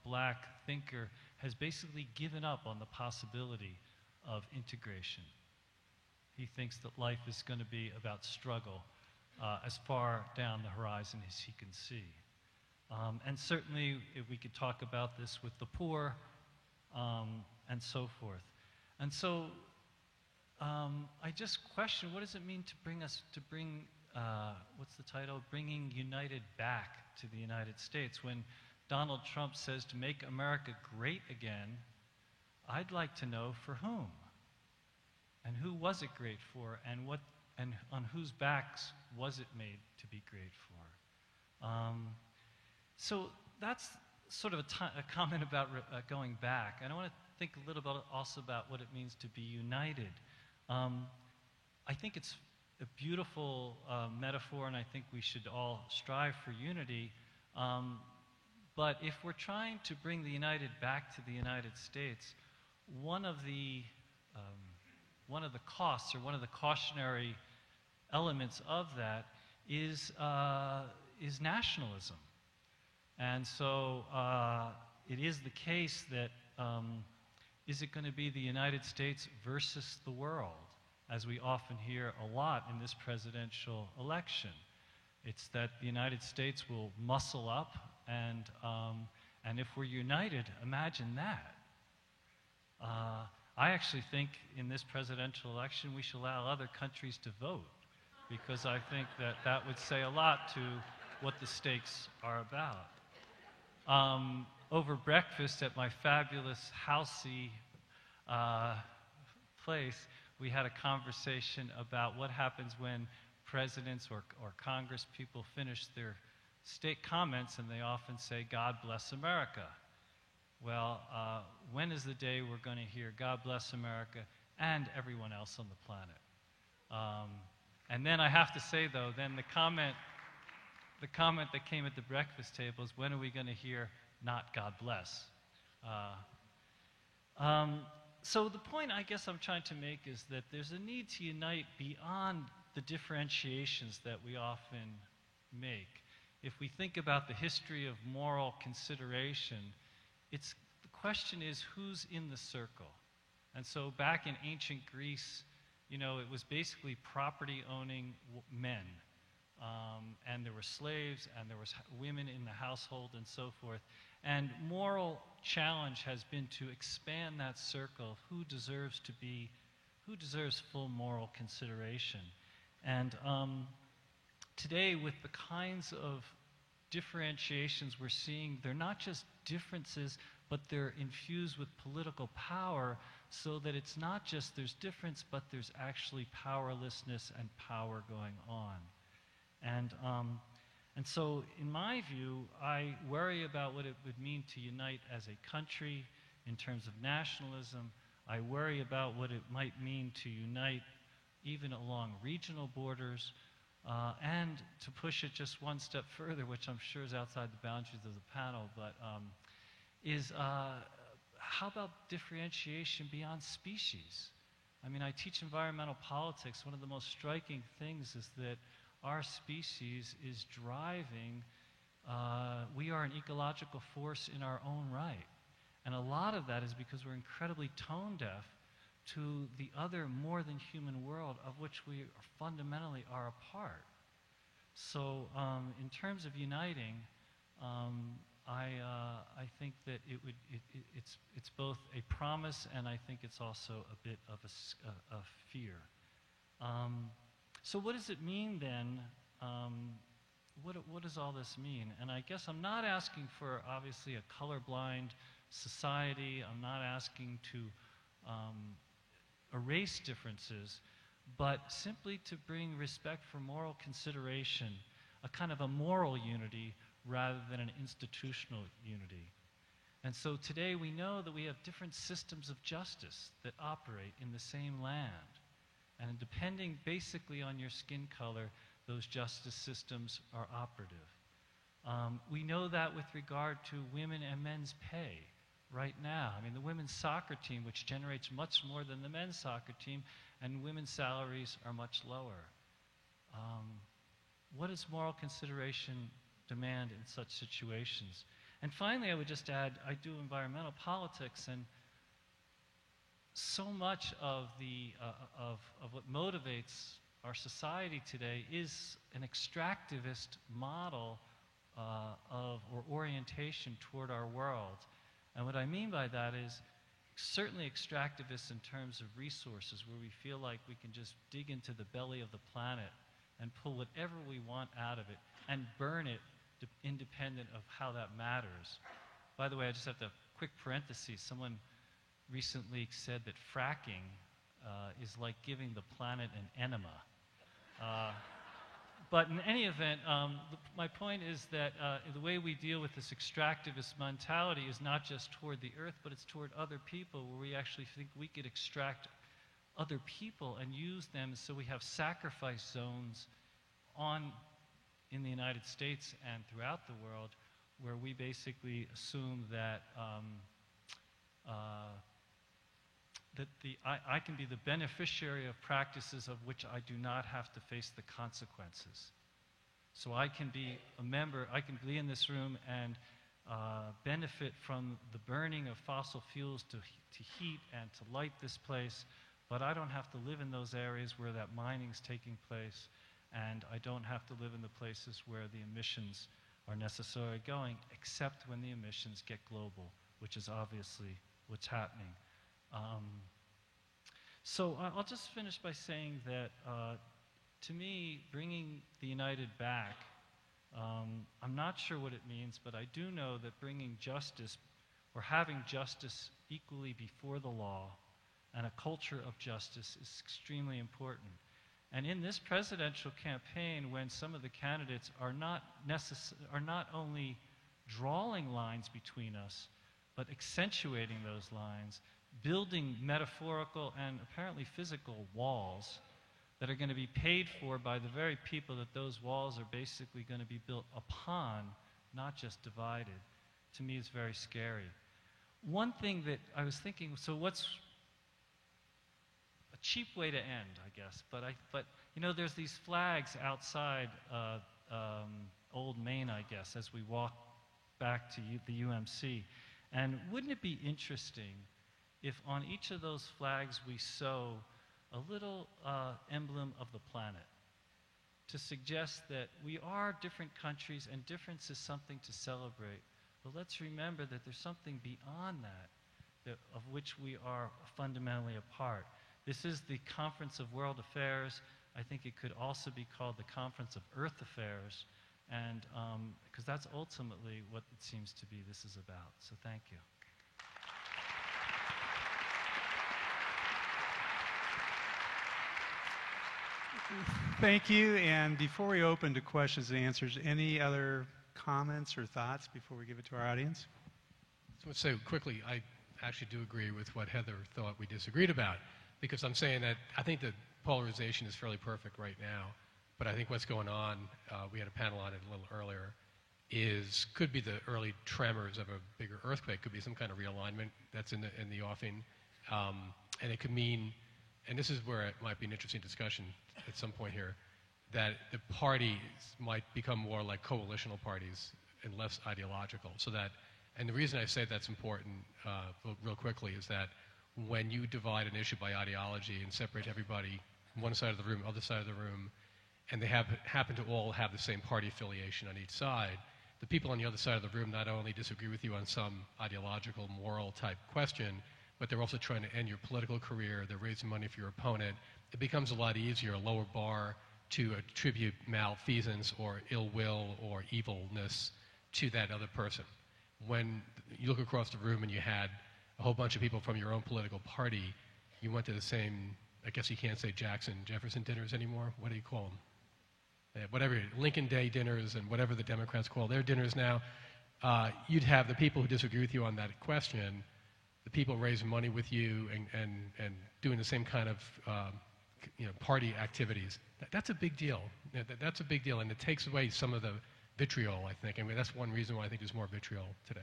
black thinker, has basically given up on the possibility of integration. He thinks that life is going to be about struggle as far down the horizon as he can see. And certainly, if we could talk about this with the poor and so forth. And so, I just question, what does it mean to bring what's the title? Bringing United Back to the United States. When Donald Trump says to make America great again, I'd like to know for whom? And who was it great for, and on whose backs was it made to be great for? So that's sort of a comment about going back. And I want to think a little bit also about what it means to be united. I think it's a beautiful metaphor, and I think we should all strive for unity. But if we're trying to bring the United back to the United States, one of the costs, or one of the cautionary elements of that is nationalism. And so it is the case that is it going to be the United States versus the world, as we often hear a lot in this presidential election? It's that the United States will muscle up, and if we're united, imagine that. I actually think in this presidential election we should allow other countries to vote, because I think that that would say a lot to what the stakes are about. Over breakfast at my fabulous housey place, we had a conversation about what happens when presidents or Congress people finish their state comments, and they often say, "God bless America." Well, when is the day we're going to hear "God bless America" and everyone else on the planet? And then I have to say, though, then the comment that came at the breakfast table is, when are we going to hear not "God bless"? So the point I guess I'm trying to make is that there's a need to unite beyond the differentiations that we often make. if we think about the history of moral consideration, the question is who's in the circle. And so back in ancient Greece, you know, it was basically property-owning men. And there were slaves, and there was women in the household, and so forth. And moral challenge has been to expand that circle. Who deserves full moral consideration? And today, with the kinds of differentiations we're seeing, they're not just differences, but they're infused with political power, so that it's not just there's difference, but there's actually powerlessness and power going on. And so, in my view, I worry about what it would mean to unite as a country in terms of nationalism. I worry about what it might mean to unite even along regional borders, and to push it just one step further, which I'm sure is outside the boundaries of the panel, but how about differentiation beyond species? I mean, I teach environmental politics. One of the most striking things is that our species is driving, we are an ecological force in our own right. And a lot of that is because we're incredibly tone deaf to the other more than human world of which we fundamentally are a part. So in terms of uniting, I think that it's both a promise, and I think it's also a bit of a fear. So what does it mean then? What does all this mean? And I guess I'm not asking for, obviously, a colorblind society. I'm not asking to erase differences, but simply to bring respect for moral consideration, a kind of a moral unity rather than an institutional unity. And so today we know that we have different systems of justice that operate in the same land. And depending basically on your skin color, those justice systems are operative. We know that with regard to women and men's pay right now. I mean, the women's soccer team, which generates much more than the men's soccer team, and women's salaries are much lower. What does moral consideration demand in such situations? And finally, I would just add, I do environmental politics, and so much of what motivates our society today is an extractivist model or orientation toward our world. And what I mean by that is certainly extractivist in terms of resources, where we feel like we can just dig into the belly of the planet and pull whatever we want out of it and burn it independent of how that matters. By the way, I just have to quick parenthesis. Someone recently said that fracking is like giving the planet an enema. But in any event, my point is that the way we deal with this extractivist mentality is not just toward the earth, but it's toward other people, where we actually think we could extract other people and use them, so we have sacrifice zones in the United States and throughout the world, where we basically assume that I can be the beneficiary of practices of which I do not have to face the consequences. So I can be a member, I can be in this room and benefit from the burning of fossil fuels to heat and to light this place, but I don't have to live in those areas where that mining's taking place, and I don't have to live in the places where the emissions are necessarily going, except when the emissions get global, which is obviously what's happening. So I'll just finish by saying that to me, bringing the United back, I'm not sure what it means, but I do know that bringing justice, or having justice equally before the law, and a culture of justice is extremely important. And in this presidential campaign, when some of the candidates are not only drawing lines between us, but accentuating those lines, building metaphorical and apparently physical walls that are going to be paid for by the very people that those walls are basically going to be built upon, not just divided, to me is very scary. One thing that I was thinking, so what's a cheap way to end, I guess, but you know, there's these flags outside Old Main, I guess, as we walk back to the UMC. And wouldn't it be interesting if on each of those flags we sew a little emblem of the planet to suggest that we are different countries and difference is something to celebrate. But let's remember that there's something beyond that of which we are fundamentally a part. This is the Conference of World Affairs. I think it could also be called the Conference of Earth Affairs, and because that's ultimately what it seems to be this is about. So thank you. Thank you. And before we open to questions and answers, any other comments or thoughts before we give it to our audience? So let's say quickly, I actually do agree with what Heather thought we disagreed about, because I'm saying that I think the polarization is fairly perfect right now, but I think what's going on, we had a panel on it a little earlier, could be the early tremors of a bigger earthquake, could be some kind of realignment that's in the offing, and it could mean, and this is where it might be an interesting discussion at some point here, that the parties might become more like coalitional parties and less ideological. So that, and the reason I say that's important real quickly is that when you divide an issue by ideology and separate everybody, one side of the room, other side of the room, and they happen to all have the same party affiliation on each side, the people on the other side of the room not only disagree with you on some ideological, moral type question, but they're also trying to end your political career, they're raising money for your opponent. It becomes a lot easier, a lower bar to attribute malfeasance or ill will or evilness to that other person. When you look across the room and you had a whole bunch of people from your own political party, you went to the same, I guess you can't say Jackson, Jefferson dinners anymore. What do you call them? Whatever, Lincoln Day dinners and whatever the Democrats call their dinners now. You'd have the people who disagree with you on that question, the people raising money with you and doing the same kind of party activities. That's a big deal. That's a big deal, and it takes away some of the vitriol, I think. I mean, that's one reason why I think there's more vitriol today.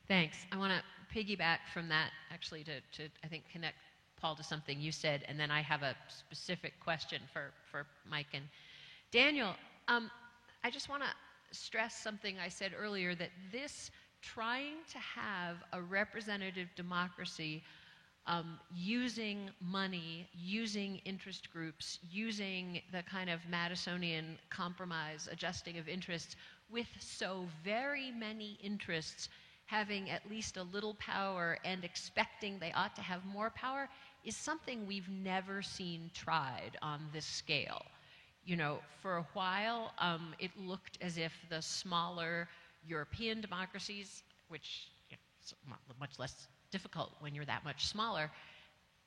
Thanks. I want to piggyback from that, actually, to I think, connect, Paul, to something you said, and then I have a specific question for Mike and Daniel. I just want to stress something I said earlier, that this trying to have a representative democracy using money, using interest groups, using the kind of Madisonian compromise, adjusting of interests, with so very many interests having at least a little power and expecting they ought to have more power, is something we've never seen tried on this scale. You know, for a while, it looked as if the smaller European democracies, which is much less difficult when you're that much smaller,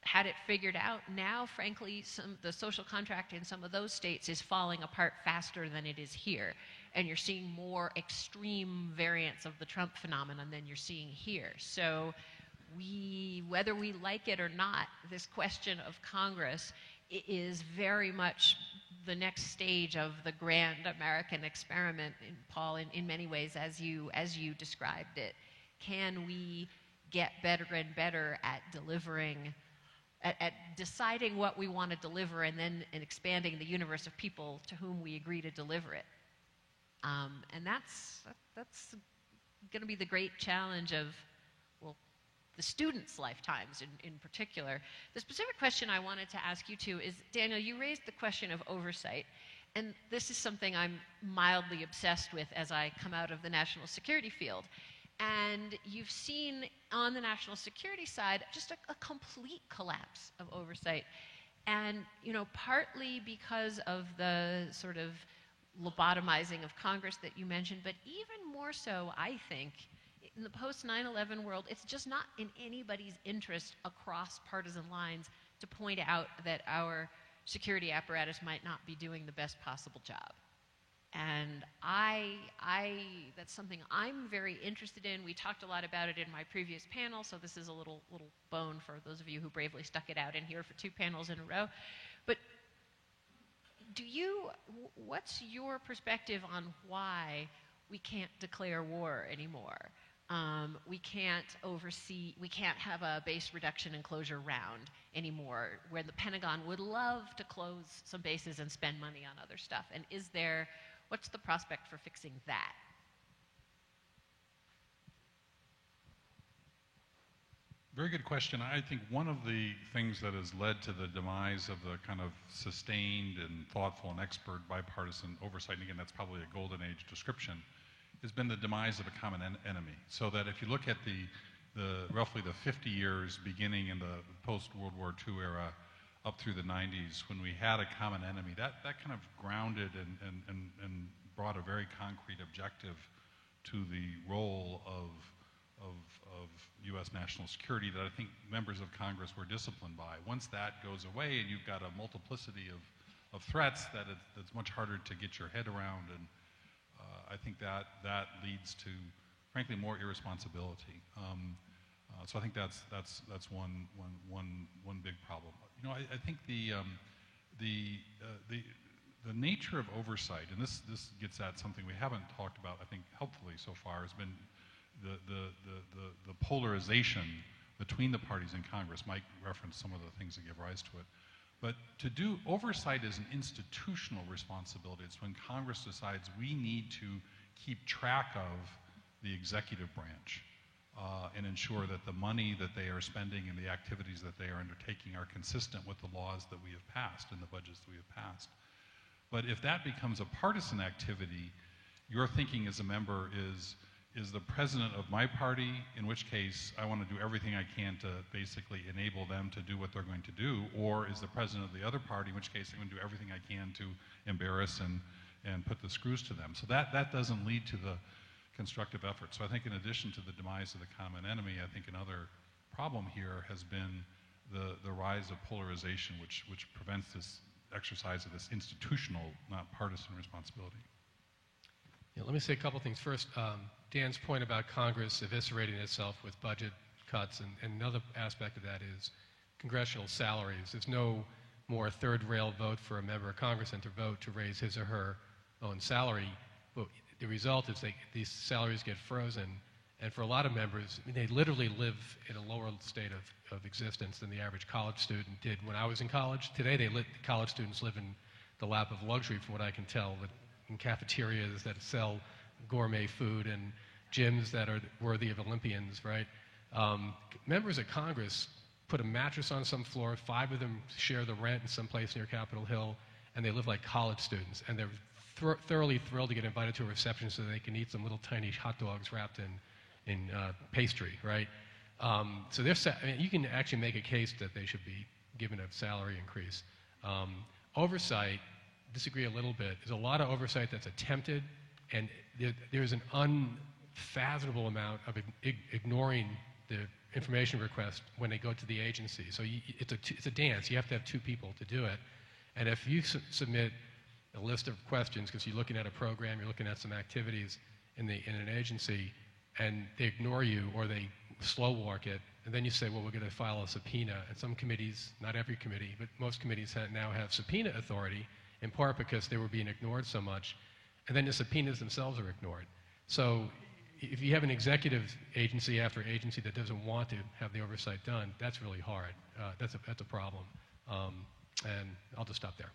had it figured out. Now, frankly, the social contract in some of those states is falling apart faster than it is here. And you're seeing more extreme variants of the Trump phenomenon than you're seeing here. So whether we like it or not, this question of Congress is very much the next stage of the grand American experiment, Paul, in many ways, as you described it. Can we get better and better at delivering, at deciding what we want to deliver, and then expanding the universe of people to whom we agree to deliver it? And that's going to be the great challenge of, well, the students' lifetimes in particular. The specific question I wanted to ask you too is, Daniel, you raised the question of oversight. And this is something I'm mildly obsessed with as I come out of the national security field. And you've seen on the national security side just a complete collapse of oversight. And, you know, partly because of the sort of lobotomizing of Congress that you mentioned, but even more so, I think, in the post-9/11 world, it's just not in anybody's interest across partisan lines to point out that our security apparatus might not be doing the best possible job. And that's something I'm very interested in. We talked a lot about it in my previous panel, so this is a little bone for those of you who bravely stuck it out in here for 2 panels in a row. But what's your perspective on why we can't declare war anymore? We can't have a base reduction and closure round anymore, where the Pentagon would love to close some bases and spend money on other stuff. And what's the prospect for fixing that? Very good question. I think one of the things that has led to the demise of the kind of sustained and thoughtful and expert bipartisan oversight, and again, that's probably a golden age description, has been the demise of a common enemy. So that if you look at roughly the 50 years beginning in the post-World War II era up through the 90s, when we had a common enemy, that kind of grounded and brought a very concrete objective to the role of U.S. national security that I think members of Congress were disciplined by. Once that goes away and you've got a multiplicity of threats that it's much harder to get your head around, and I think that leads to, frankly, more irresponsibility. So I think that's one big problem. You know, I think the nature of oversight, and this gets at something we haven't talked about, I think, helpfully so far, has been the polarization between the parties in Congress. Mike referenced some of the things that give rise to it. But to do oversight is an institutional responsibility. It's when Congress decides we need to keep track of the executive branch and ensure that the money that they are spending and the activities that they are undertaking are consistent with the laws that we have passed and the budgets that we have passed. But if that becomes a partisan activity, your thinking as a member is the president of my party, in which case I want to do everything I can to basically enable them to do what they're going to do, or is the president of the other party, in which case I'm going to do everything I can to embarrass and put the screws to them. So that doesn't lead to the constructive effort. So I think in addition to the demise of the common enemy, I think another problem here has been the rise of polarization, which prevents this exercise of this institutional, not partisan responsibility. Yeah, let me say a couple things. First, Dan's point about Congress eviscerating itself with budget cuts, and another aspect of that is congressional salaries. There's no more third rail vote for a member of Congress than to vote to raise his or her own salary. But the result is these salaries get frozen, and for a lot of members, they literally live in a lower state of existence than the average college student did when I was in college. Today, college students live in the lap of luxury, from what I can tell, in cafeterias that sell gourmet food and gyms that are worthy of Olympians, right? Members of Congress put a mattress on some floor, 5 of them share the rent in some place near Capitol Hill, and they live like college students. And they're thoroughly thrilled to get invited to a reception so they can eat some little tiny hot dogs wrapped in pastry, right? So you can actually make a case that they should be given a salary increase. Oversight, disagree a little bit. There's a lot of oversight that's attempted, and there's an unfathomable amount of ignoring the information request when they go to the agency. So it's a dance. You have to have 2 people to do it. And if you submit a list of questions, because you're looking at a program, you're looking at some activities in an agency, and they ignore you or they slow walk it, and then you say, well, we're going to file a subpoena. And some committees, not every committee, but most committees now have subpoena authority, in part because they were being ignored so much. And then the subpoenas themselves are ignored. So if you have an executive agency after agency that doesn't want to have the oversight done, that's really hard. That's a problem. And I'll just stop there.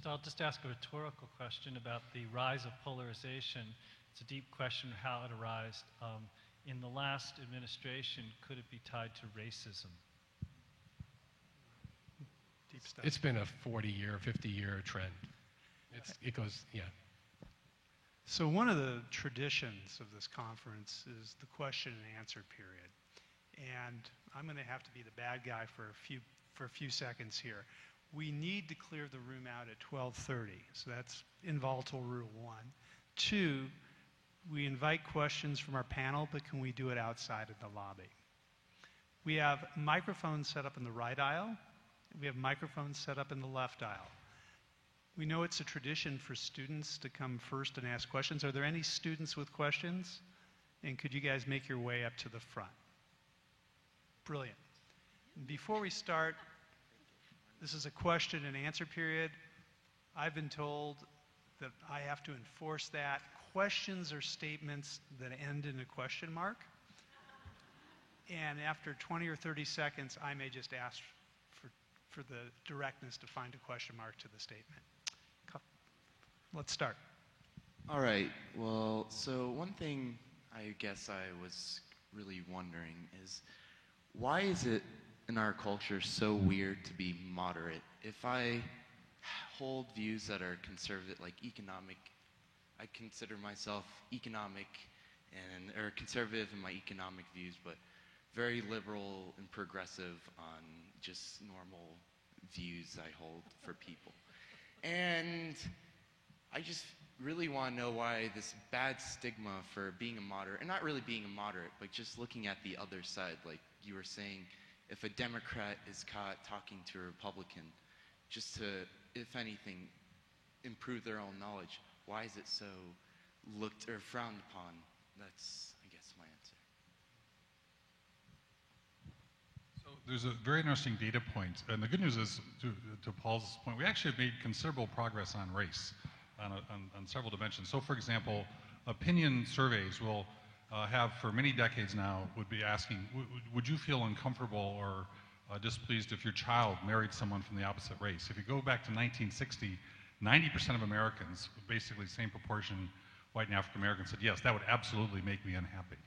I'll just ask a rhetorical question about the rise of polarization. It's a deep question how it arose. In the last administration, could it be tied to racism? Deep stuff. It's been a 40-year, 50-year trend. It goes, yeah. So one of the traditions of this conference is the question and answer period. And I'm going to have to be the bad guy for a few seconds here. We need to clear the room out at 12:30. So that's involatile rule 1. 2, we invite questions from our panel, but can we do it outside of the lobby? We have microphones set up in the right aisle. We have microphones set up in the left aisle. We know it's a tradition for students to come first and ask questions. Are there any students with questions? And could you guys make your way up to the front? Brilliant. Before we start, this is a question and answer period. I've been told that I have to enforce that questions or statements that end in a question mark. And after 20 or 30 seconds, I may just ask for the directness to find a question mark to the statement. Let's start. All right. Well, so one thing I guess I was really wondering is, why is it in our culture so weird to be moderate? If I hold views that are conservative, like economic, I consider myself economic or conservative in my economic views, but very liberal and progressive on just normal views I hold for people. And I just really want to know why this bad stigma for being a moderate, and not really being a moderate, but just looking at the other side, like you were saying, if a Democrat is caught talking to a Republican, just to, if anything, improve their own knowledge, why is it so looked or frowned upon? That's, I guess, my answer. So there's a very interesting data point, and the good news is, to Paul's point, we actually have made considerable progress on race on several dimensions. So, for example, opinion surveys will have for many decades now would be asking, would you feel uncomfortable or displeased if your child married someone from the opposite race? If you go back to 1960, 90% of Americans, basically the same proportion, white and African Americans, said yes, that would absolutely make me unhappy.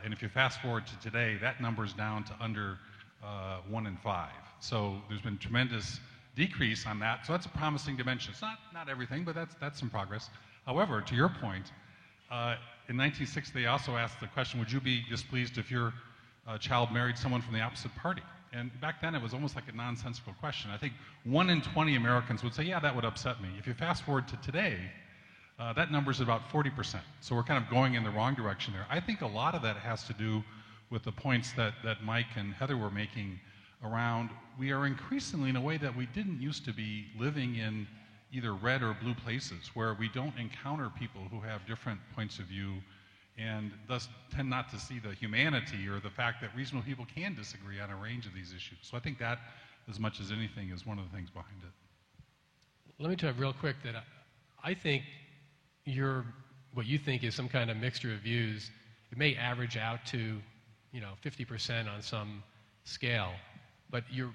And if you fast forward to today, that number is down to under 1 in 5. So there's been tremendous decrease on that. So that's a promising dimension. It's not everything, but that's some progress. However, to your point, in 1960, they also asked the question, would you be displeased if your child married someone from the opposite party? And back then, it was almost like a nonsensical question. I think 1 in 20 Americans would say, yeah, that would upset me. If you fast forward to today, that number is about 40%. So we're kind of going in the wrong direction there. I think a lot of that has to do with the points that Mike and Heather were making around, we are increasingly, in a way that we didn't used to be, living in either red or blue places where we don't encounter people who have different points of view and thus tend not to see the humanity or the fact that reasonable people can disagree on a range of these issues. So I think that, as much as anything, is one of the things behind it. Let me tell you real quick that I think what you think is some kind of mixture of views, it may average out to 50% on some scale, but you're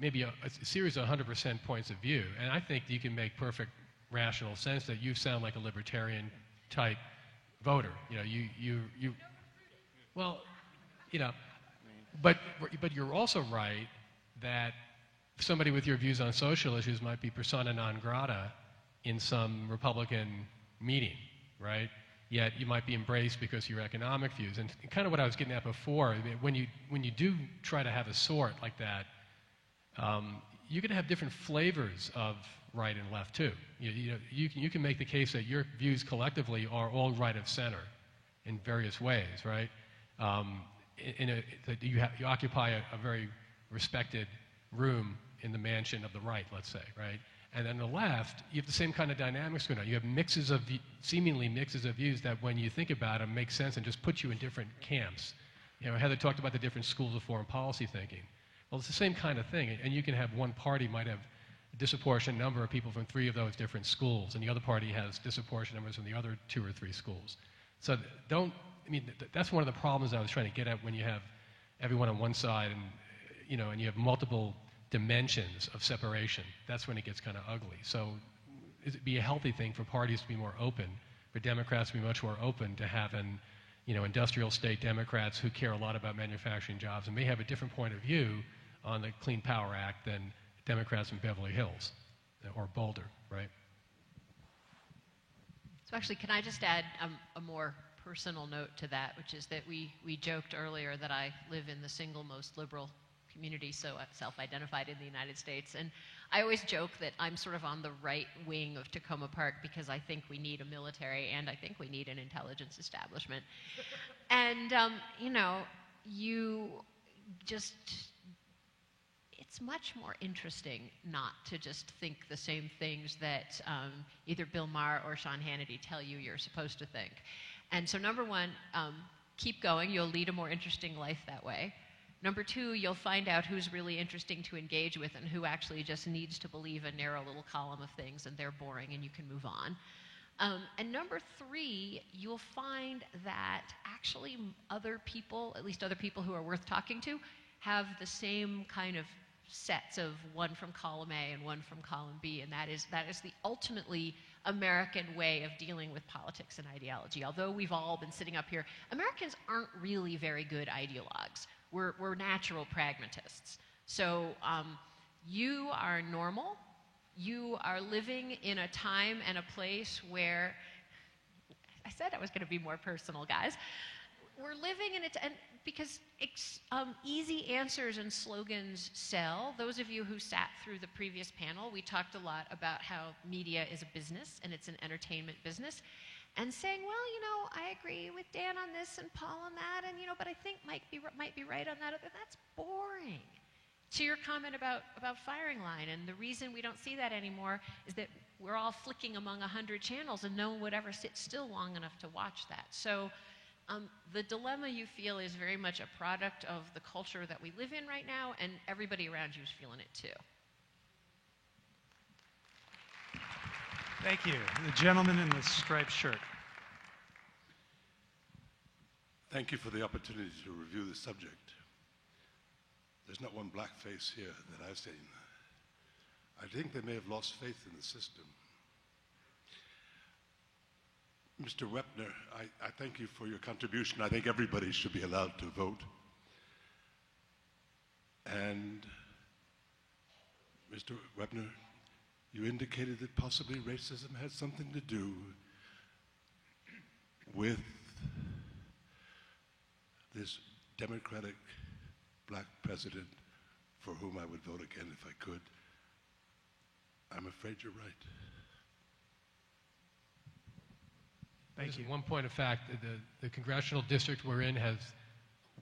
maybe a series of 100% points of view. And I think you can make perfect rational sense that you sound like a libertarian type voter. But you're also right that somebody with your views on social issues might be persona non grata in some Republican meeting, right? Yet you might be embraced because of your economic views. And kind of what I was getting at before, when you do try to have a sort like that, you're going to have different flavors of right and left too. You can make the case that your views collectively are all right of center in various ways, right? That you occupy a very respected room in the mansion of the right, let's say, right? And then the left, you have the same kind of dynamics going on. You have seemingly mixes of views that, when you think about them, make sense and just put you in different camps. Heather talked about the different schools of foreign policy thinking. Well, it's the same kind of thing, and you can have one party might have a disproportionate number of people from 3 of those different schools, and the other party has disproportionate numbers from the other 2 or 3 schools. So that's one of the problems I was trying to get at when you have everyone on one side and you have multiple dimensions of separation. That's when it gets kind of ugly. So it'd be a healthy thing for parties to be more open, for Democrats to be much more open to having industrial state Democrats who care a lot about manufacturing jobs and may have a different point of view on the Clean Power Act than Democrats in Beverly Hills or Boulder, right? So actually, can I just add a more personal note to that, which is that we joked earlier that I live in the single most liberal community, so self-identified in the United States. And I always joke that I'm sort of on the right wing of Tacoma Park because I think we need a military and I think we need an intelligence establishment. And, it's much more interesting not to just think the same things that either Bill Maher or Sean Hannity tell you you're supposed to think. And so number one, keep going. You'll lead a more interesting life that way. Number 2, you'll find out who's really interesting to engage with and who actually just needs to believe a narrow little column of things and they're boring and you can move on. And number three, you'll find that actually other people, at least other people who are worth talking to, have the same kind of sets of one from column A and one from column B, and that is the ultimately American way of dealing with politics and ideology. Although we've all been sitting up here, Americans aren't really very good ideologues. We're natural pragmatists. So you are normal. You are living in a time and a place where, I said I was going to be more personal, guys. We're living in it, and because easy answers and slogans sell. Those of you who sat through the previous panel, we talked a lot about how media is a business and it's an entertainment business, and saying, well, you know, I agree with Dan on this and Paul on that, and you know, but I think Mike might be right on that other. That's boring. To your comment about firing line, and the reason we don't see that anymore is that we're all flicking among 100 channels and no one would ever sit still long enough to watch that. So the dilemma you feel is very much a product of the culture that we live in right now, and everybody around you is feeling it too. Thank you. The gentleman in the striped shirt. Thank you for the opportunity to review the subject. There's not one black face here that I've seen. I think they may have lost faith in the system. Mr. Wepner, I thank you for your contribution. I think everybody should be allowed to vote. And Mr. Wepner, you indicated that possibly racism had something to do with this Democratic black president for whom I would vote again if I could. I'm afraid you're right. Thank you. One point of fact, the congressional district we're in has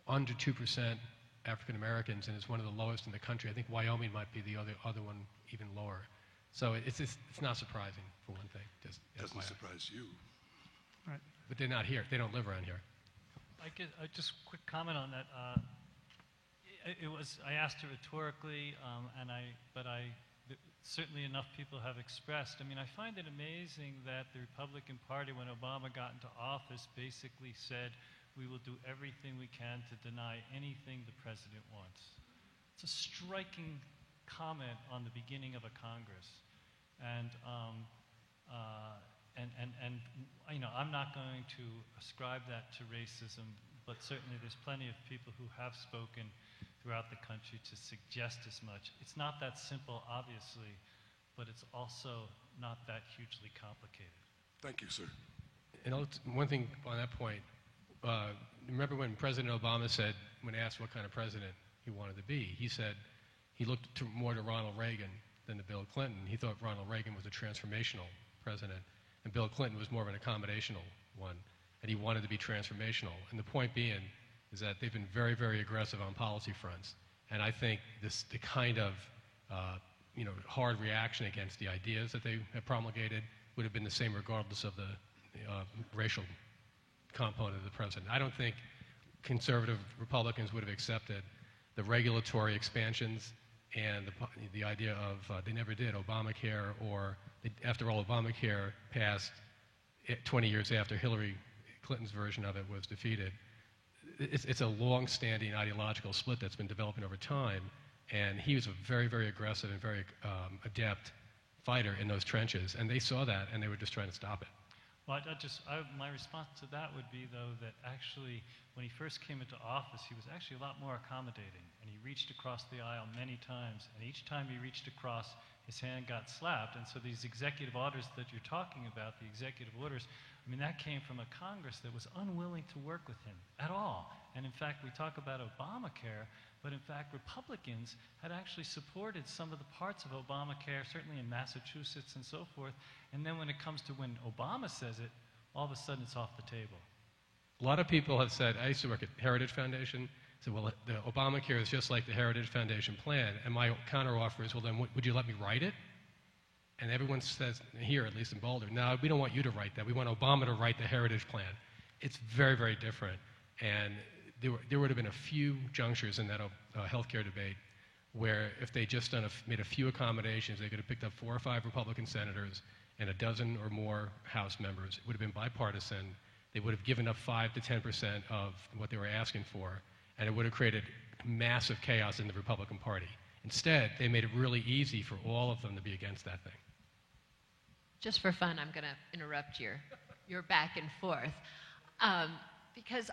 under 2% African Americans, and it's one of the lowest in the country. I think Wyoming might be the other one even lower. So it's not surprising, for one thing. Doesn't surprise you. Right. But they're not here. They don't live around here. Just quick comment on that. I asked it rhetorically, but certainly enough people have expressed. I mean, I find it amazing that the Republican Party, when Obama got into office, basically said, we will do everything we can to deny anything the president wants. It's a striking comment on the beginning of a Congress. And you know, I'm not going to ascribe that to racism, but certainly there's plenty of people who have spoken throughout the country to suggest as much. It's not that simple, obviously, but it's also not that hugely complicated. Thank you, sir. And one thing on that point, remember when President Obama said, when asked what kind of president he wanted to be, he said he looked more to Ronald Reagan than to Bill Clinton. He thought Ronald Reagan was a transformational president, and Bill Clinton was more of an accommodational one, and he wanted to be transformational. And the point being is that they've been very, very aggressive on policy fronts. And I think the kind of hard reaction against the ideas that they have promulgated would have been the same regardless of the racial component of the president. I don't think conservative Republicans would have accepted the regulatory expansions and the idea of, they never did, Obamacare, or after all, Obamacare passed 20 years after Hillary Clinton's version of it was defeated. It's a long-standing ideological split that's been developing over time, and he was a very, very aggressive and very adept fighter in those trenches, and they saw that, and they were just trying to stop it. Well, my response to that would be, though, that actually, when he first came into office, he was actually a lot more accommodating, and he reached across the aisle many times, and each time he reached across, his hand got slapped. And so these executive orders that you're talking about, the executive orders, I mean, that came from a Congress that was unwilling to work with him at all. And in fact, we talk about Obamacare, but in fact, Republicans had actually supported some of the parts of Obamacare, certainly in Massachusetts and so forth. And then when it comes to when Obama says it, all of a sudden it's off the table. A lot of people have said, I used to work at Heritage Foundation, said, well, the Obamacare is just like the Heritage Foundation plan. And my counteroffer is, well, then would you let me write it? And everyone says, here, at least in Boulder, no, we don't want you to write that. We want Obama to write the Heritage Plan. It's very, very different. And there would have been a few junctures in that healthcare debate where if they just made a few accommodations, they could have picked up 4 or 5 Republican senators and a dozen or more House members. It would have been bipartisan. They would have given up 5 to 10% of what they were asking for, and it would have created massive chaos in the Republican Party. Instead, they made it really easy for all of them to be against that thing. Just for fun, I'm going to interrupt your back and forth. Because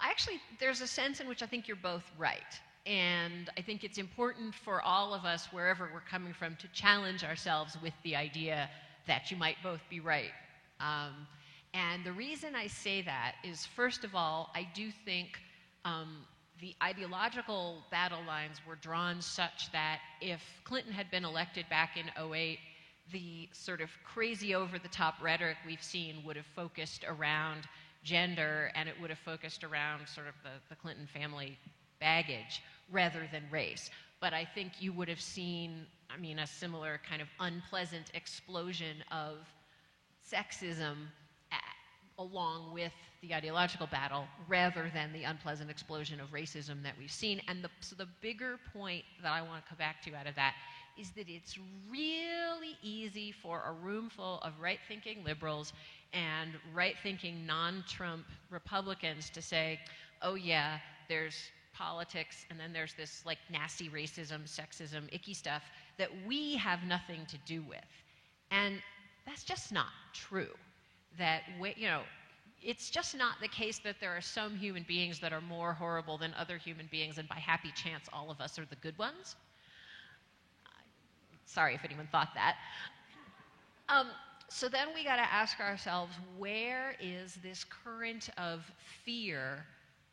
actually, there's a sense in which I think you're both right. And I think it's important for all of us, wherever we're coming from, to challenge ourselves with the idea that you might both be right. And the reason I say that is, first of all, I do think the ideological battle lines were drawn such that if Clinton had been elected back in 2008, the sort of crazy over-the-top rhetoric we've seen would have focused around gender, and it would have focused around sort of the Clinton family baggage rather than race. But I think you would have seen, a similar kind of unpleasant explosion of sexism along with the ideological battle rather than the unpleasant explosion of racism that we've seen. And so the bigger point that I want to come back to out of that is that it's really easy for a room full of right-thinking liberals and right-thinking non-Trump Republicans to say, oh yeah, there's politics, and then there's this like nasty racism, sexism, icky stuff that we have nothing to do with. And that's just not true. That, it's just not the case that there are some human beings that are more horrible than other human beings, and by happy chance all of us are the good ones. Sorry if anyone thought that. So then we got to ask ourselves, where is this current of fear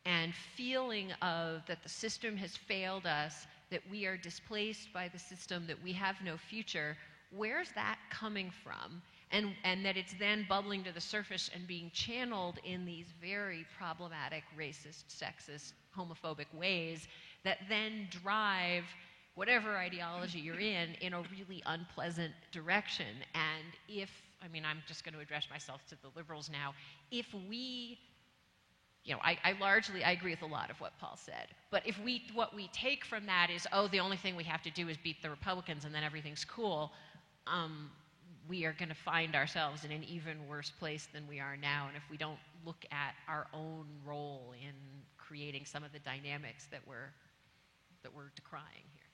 and feeling of that the system has failed us, that we are displaced by the system, that we have no future? Where's that coming from? And that it's then bubbling to the surface and being channeled in these very problematic, racist, sexist, homophobic ways that then drive whatever ideology you're in a really unpleasant direction. And I'm just going to address myself to the liberals now. If we, I agree with a lot of what Paul said. But what we take from that is, the only thing we have to do is beat the Republicans and then everything's cool. We are going to find ourselves in an even worse place than we are now. And if we don't look at our own role in creating some of the dynamics that we're decrying here.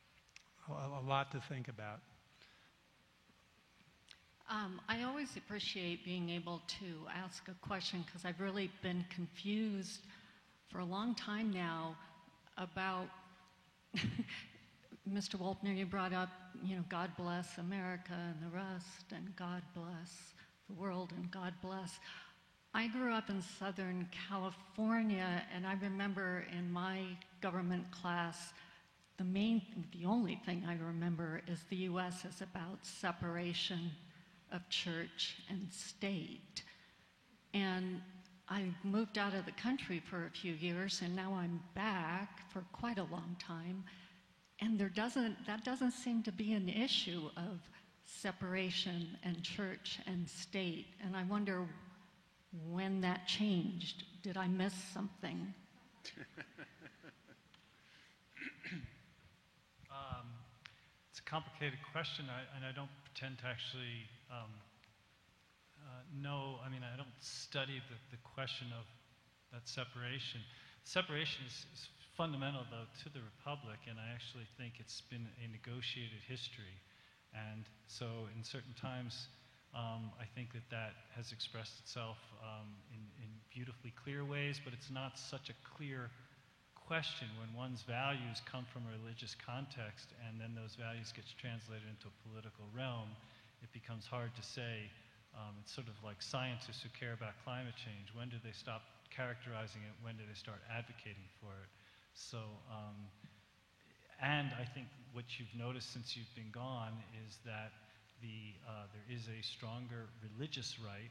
A lot to think about. I always appreciate being able to ask a question because I've really been confused for a long time now about Mr. Wolpner, you brought up, God bless America and the rest, and God bless the world, and God bless. I grew up in Southern California, and I remember in my government class, the only thing I remember is the U.S. is about separation of church and state. And I moved out of the country for a few years, and now I'm back for quite a long time. And that doesn't seem to be an issue of separation and church and state. And I wonder when that changed. Did I miss something? It's a complicated question, and I don't pretend to actually know. I don't study the question of that separation. Separation is fundamental, though, to the Republic, and I actually think it's been a negotiated history. And so in certain times, I think that has expressed itself in beautifully clear ways, but it's not such a clear question when one's values come from a religious context and then those values gets translated into a political realm. It becomes hard to say. It's sort of like scientists who care about climate change. When do they stop characterizing it? When do they start advocating for it? So, and I think what you've noticed since you've been gone is that there is a stronger religious right,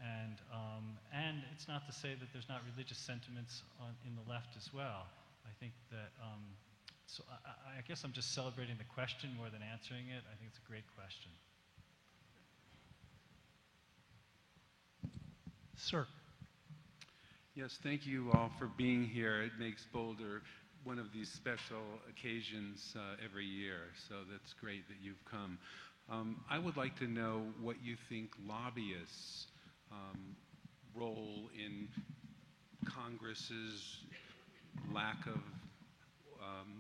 and it's not to say that there's not religious sentiments in the left as well. I think that, so I guess I'm just celebrating the question more than answering it. I think it's a great question. Sir. Yes, thank you all for being here. It makes Boulder one of these special occasions every year, so that's great that you've come. I would like to know what you think lobbyists' role in Congress's lack of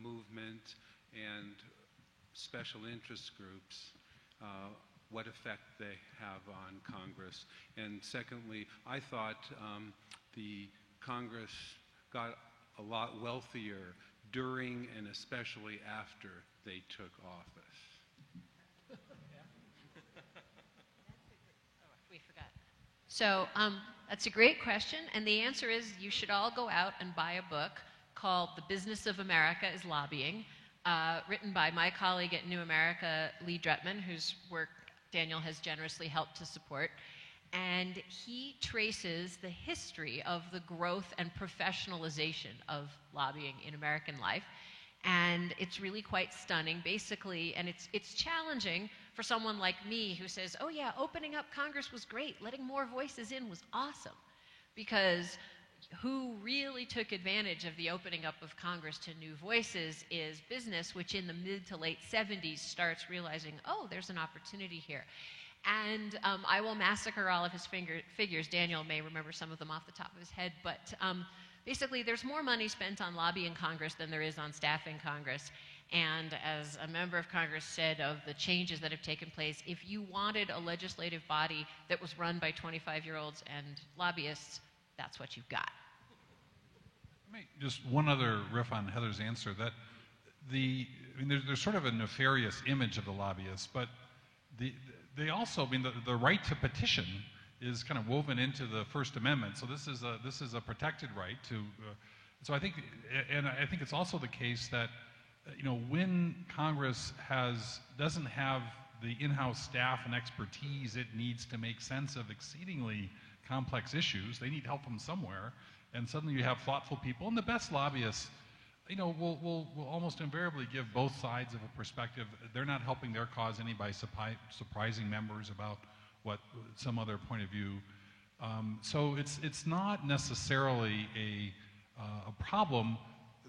movement and special interest groups, what effect they have on Congress. And secondly, I thought the Congress got a lot wealthier during and especially after they took office. We forgot. So that's a great question, and the answer is you should all go out and buy a book called The Business of America is Lobbying, written by my colleague at New America, Lee Drutman, whose work Daniel has generously helped to support. And he traces the history of the growth and professionalization of lobbying in American life. And it's really quite stunning, basically, and it's challenging for someone like me who says, oh yeah, opening up Congress was great, letting more voices in was awesome. Because who really took advantage of the opening up of Congress to new voices is business, which in the mid to late 70s starts realizing, oh, there's an opportunity here. And I will massacre all of his figures. Daniel may remember some of them off the top of his head, but basically there's more money spent on lobbying Congress than there is on staffing Congress. And as a member of Congress said of the changes that have taken place, if you wanted a legislative body that was run by 25-year-olds and lobbyists, that's what you've got. Just one other riff on Heather's answer, that there's sort of a nefarious image of the lobbyists, but they also, the right to petition is kind of woven into the First Amendment. So this is a protected right to. So I think it's also the case that, when Congress doesn't have the in-house staff and expertise it needs to make sense of exceedingly complex issues, they need help from somewhere, and suddenly you have thoughtful people, and the best lobbyists, will almost invariably give both sides of a perspective. They're not helping their cause any by surprising members about what some other point of view. So it's not necessarily a problem.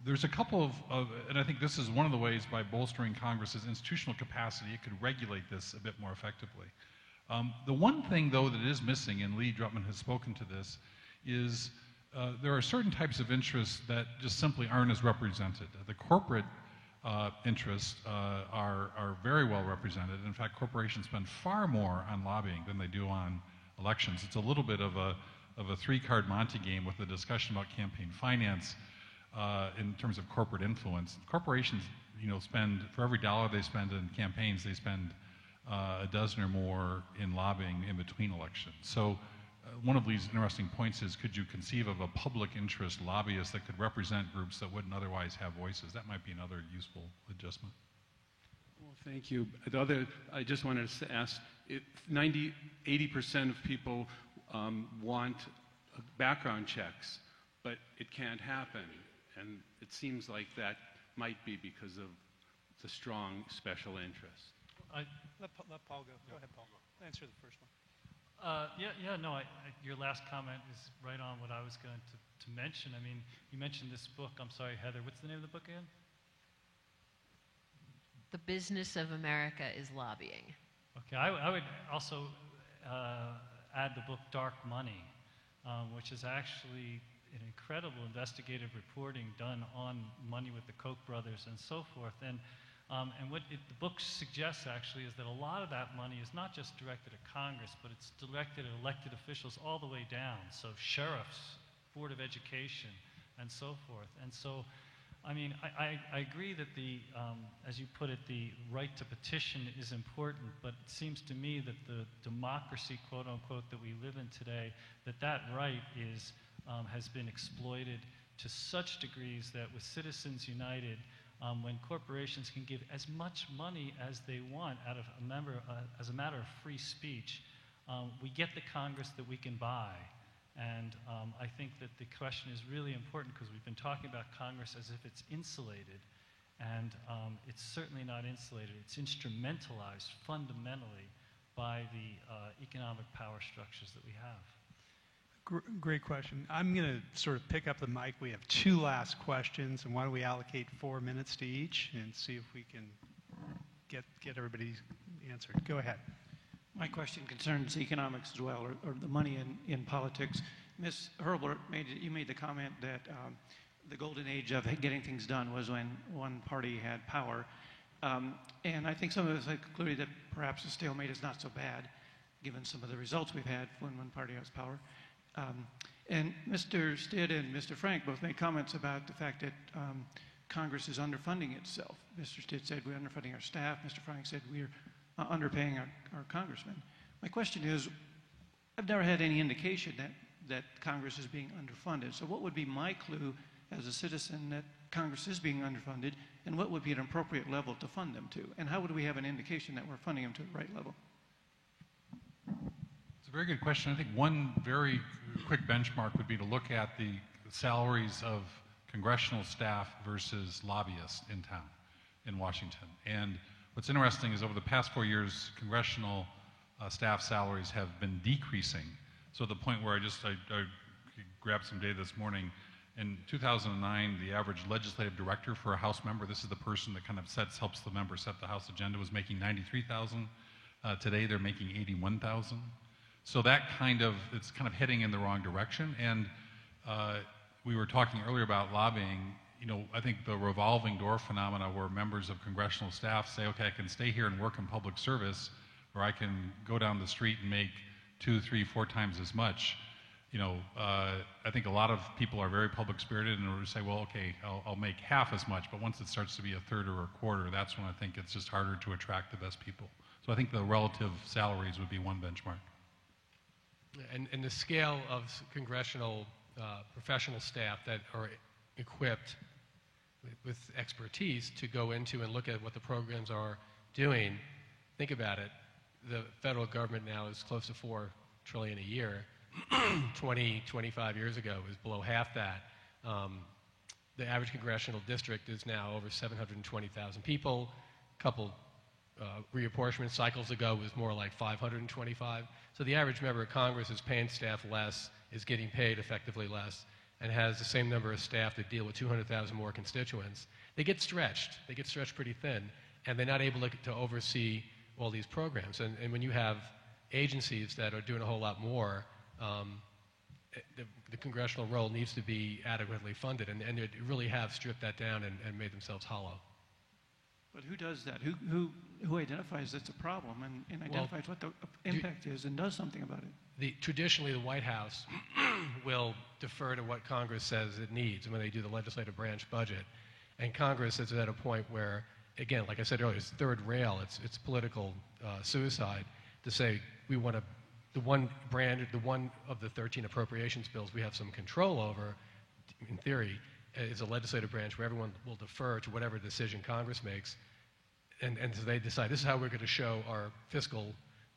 There's a couple of, and I think this is one of the ways by bolstering Congress's institutional capacity, it could regulate this a bit more effectively. The one thing, though, that is missing, and Lee Drutman has spoken to this, is there are certain types of interests that just simply aren't as represented. The corporate interests are very well represented. In fact, corporations spend far more on lobbying than they do on elections. It's a little bit of a three-card Monte game with a discussion about campaign finance in terms of corporate influence. Corporations, spend, for every dollar they spend in campaigns, they spend a dozen or more in lobbying in between elections. So one of these interesting points is, could you conceive of a public interest lobbyist that could represent groups that wouldn't otherwise have voices? That might be another useful adjustment. Well, thank you. I just wanted to ask, 80% of people want background checks, but it can't happen. And it seems like that might be because of the strong special interest. Let Paul go. Go ahead, Paul. Answer the first one. Your last comment is right on what I was going to mention. I mean, you mentioned this book. I'm sorry, Heather. What's the name of the book again? The Business of America is Lobbying. Okay, I would also add the book Dark Money, which is actually an incredible investigative reporting done on money with the Koch brothers and so forth. And what the book suggests actually is that a lot of that money is not just directed at Congress, but it's directed at elected officials all the way down. So sheriffs, Board of Education, and so forth. And so, I mean, I agree that as you put it, the right to petition is important, but it seems to me that the democracy, quote unquote, that we live in today, that right has been exploited to such degrees that with Citizens United, when corporations can give as much money as they want out of as a matter of free speech, we get the Congress that we can buy. And I think that the question is really important because we've been talking about Congress as if it's insulated, and it's certainly not insulated. It's instrumentalized fundamentally by the economic power structures that we have. Great question. I'm going to sort of pick up the mic. We have 2 last questions, and why don't we allocate 4 minutes to each and see if we can get everybody answered. Go ahead. My question concerns economics as well, or the money in politics. Ms. Hurlbert, you made the comment that the golden age of getting things done was when one party had power. And I think some of us have concluded that perhaps a stalemate is not so bad, given some of the results we've had when one party has power. And Mr. Stitt and Mr. Frank both made comments about the fact that Congress is underfunding itself. Mr. Stitt said we're underfunding our staff. Mr. Frank said we're underpaying our congressmen. My question is, I've never had any indication that Congress is being underfunded. So what would be my clue as a citizen that Congress is being underfunded, and what would be an appropriate level to fund them to? And how would we have an indication that we're funding them to the right level? It's a very good question. I think one very quick benchmark would be to look at the salaries of congressional staff versus lobbyists in town, in Washington. And what's interesting is over the past 4 years, congressional staff salaries have been decreasing. So the point where I grabbed some data this morning, in 2009, the average legislative director for a House member, this is the person that kind of helps the member set the House agenda, was making $93,000. Today they're making $81,000. So it's kind of heading in the wrong direction. And we were talking earlier about lobbying. I think the revolving door phenomena where members of congressional staff say, okay, I can stay here and work in public service, or I can go down the street and make 2, 3, 4 times as much. I think a lot of people are very public spirited and will say, well, okay, I'll make half as much, but once it starts to be a third or a quarter, that's when I think it's just harder to attract the best people. So I think the relative salaries would be one benchmark. And the scale of congressional professional staff that are equipped with expertise to go into and look at what the programs are doing, think about it. The federal government now is close to $4 trillion a year. 25 years ago was below half that. The average congressional district is now over 720,000 people. A couple reapportionment cycles ago was more like 525. So the average member of Congress is paying staff less, is getting paid effectively less, and has the same number of staff that deal with 200,000 more constituents. They get stretched. They get stretched pretty thin, and they're not able to oversee all these programs. And when you have agencies that are doing a whole lot more, the congressional role needs to be adequately funded, and they really have stripped that down and made themselves hollow. But who does that? Who identifies it's a problem and identifies what the impact is and does something about it? Traditionally, the White House will defer to what Congress says it needs when they do the legislative branch budget. And Congress is at a point where, again, like I said earlier, it's third rail. It's political suicide to say we want to. The one of the 13 appropriations bills we have some control over, in theory, is a legislative branch where everyone will defer to whatever decision Congress makes. And so they decide, this is how we're going to show our fiscal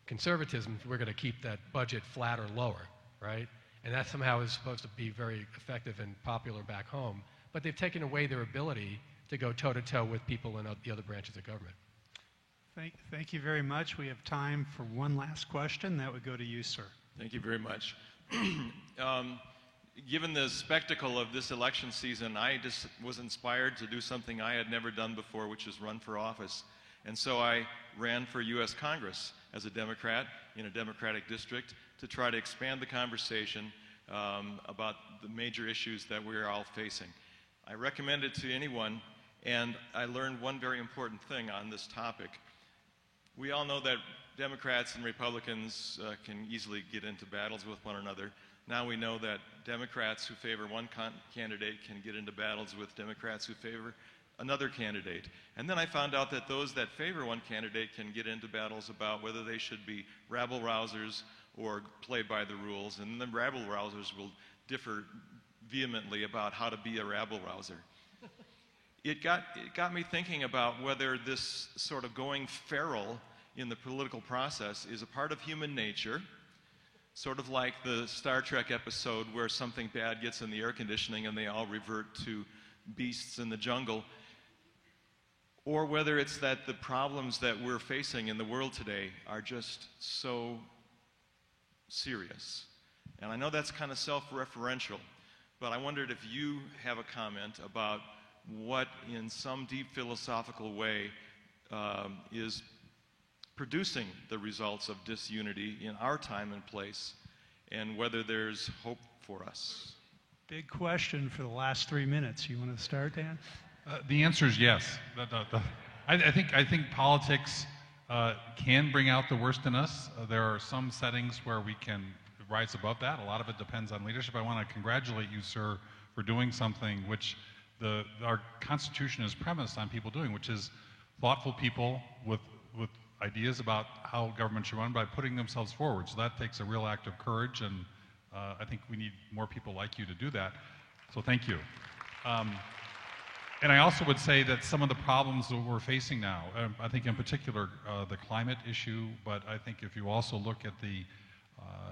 conservatism. We're going to keep that budget flat or lower, right? And that somehow is supposed to be very effective and popular back home. But they've taken away their ability to go toe-to-toe with people in the other branches of government. Thank you very much. We have time for one last question. That would go to you, sir. Thank you very much. Given the spectacle of this election season, I just was inspired to do something I had never done before, which is run for office. And so I ran for U.S. Congress as a Democrat in a Democratic district to try to expand the conversation about the major issues that we're all facing. I recommend it to anyone, and I learned one very important thing on this topic. We all know that Democrats and Republicans can easily get into battles with one another. Now we know that Democrats who favor one candidate can get into battles with Democrats who favor another candidate. And then I found out that those that favor one candidate can get into battles about whether they should be rabble-rousers or play by the rules. And the rabble-rousers will differ vehemently about how to be a rabble-rouser. It got me thinking about whether this sort of going feral in the political process is a part of human nature, sort of like the Star Trek episode where something bad gets in the air conditioning and they all revert to beasts in the jungle, or whether it's that the problems that we're facing in the world today are just so serious And I know that's kind of self-referential, but I wondered if you have a comment about what, in some deep philosophical way, is producing the results of disunity in our time and place, and whether there's hope for us. Big question for the last 3 minutes. You want to start, Dan? The answer is yes. I think politics can bring out the worst in us. There are some settings where we can rise above that. A lot of it depends on leadership. I want to congratulate you, sir, for doing something which our Constitution is premised on people doing, which is thoughtful people with ideas about how government should run by putting themselves forward. So that takes a real act of courage, and I think we need more people like you to do that. So thank you. And I also would say that some of the problems that we're facing now, I think in particular the climate issue, but I think if you also look at the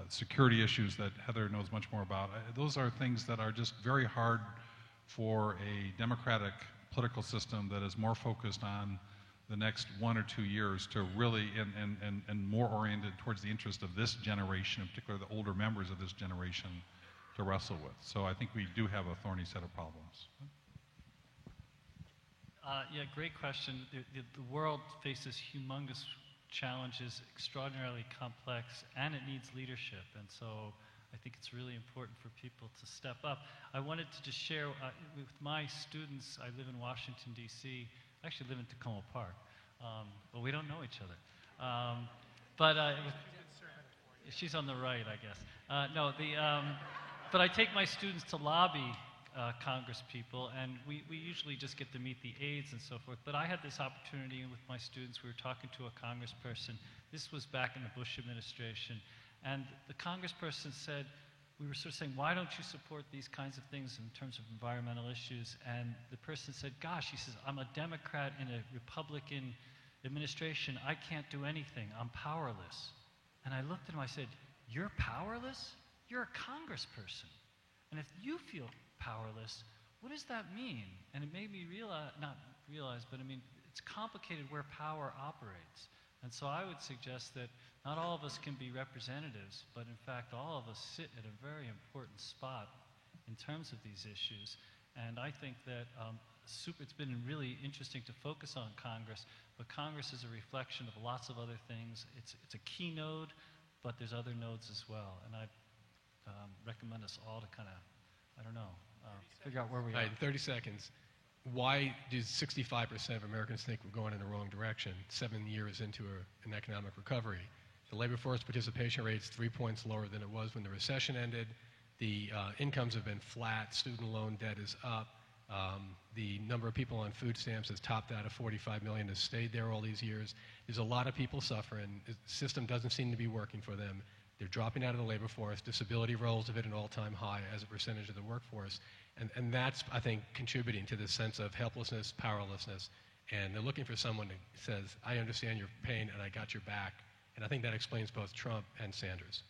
security issues that Heather knows much more about, those are things that are just very hard for a democratic political system that is more focused on the next 1 or 2 years to really, and more oriented towards the interest of this generation, in particular the older members of this generation, to wrestle with. So I think we do have a thorny set of problems. Yeah, great question. The world faces humongous challenges, extraordinarily complex, and it needs leadership. And so I think it's really important for people to step up. I wanted to just share with my students. I live in Washington, D.C. I actually live in Tacoma Park, but we don't know each other. She's on the right, I guess. But I take my students to lobby Congress people, and we usually just get to meet the aides and so forth. But I had this opportunity with my students. We were talking to a congressperson. This was back in the Bush administration. And the congressperson said, we were sort of saying, why don't you support these kinds of things in terms of environmental issues? And the person said, gosh, he says, I'm a Democrat in a Republican administration. I can't do anything. I'm powerless. And I looked at him, I said, you're powerless? You're a congressperson. And if you feel powerless, what does that mean? And it made me it's complicated where power operates. And so I would suggest that not all of us can be representatives, but in fact all of us sit at a very important spot in terms of these issues. And I think that it's been really interesting to focus on Congress, but Congress is a reflection of lots of other things. It's a key node, but there's other nodes as well. And I recommend us all to kind of, figure out where we are. 30 seconds. Why do 65% of Americans think we're going in the wrong direction 7 years into an economic recovery? The labor force participation rate is 3 points lower than it was when the recession ended. The incomes have been flat. Student loan debt is up. The number of people on food stamps has topped out of 45 million, has stayed there all these years. There's a lot of people suffering. The system doesn't seem to be working for them. They're dropping out of the labor force. Disability rolls have hit an all-time high as a percentage of the workforce. And that's, I think, contributing to this sense of helplessness, powerlessness. And they're looking for someone who says, I understand your pain and I got your back. And I think that explains both Trump and Sanders.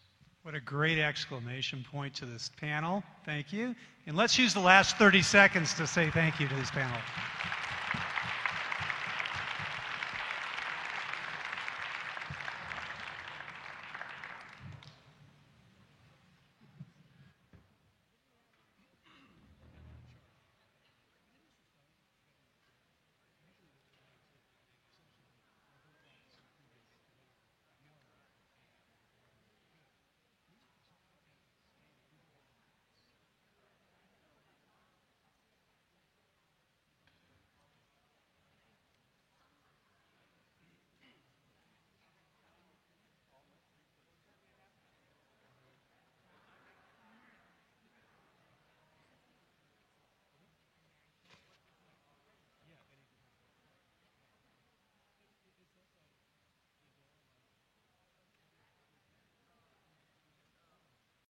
What a great exclamation point to this panel. Thank you. And let's use the last 30 seconds to say thank you to this panel.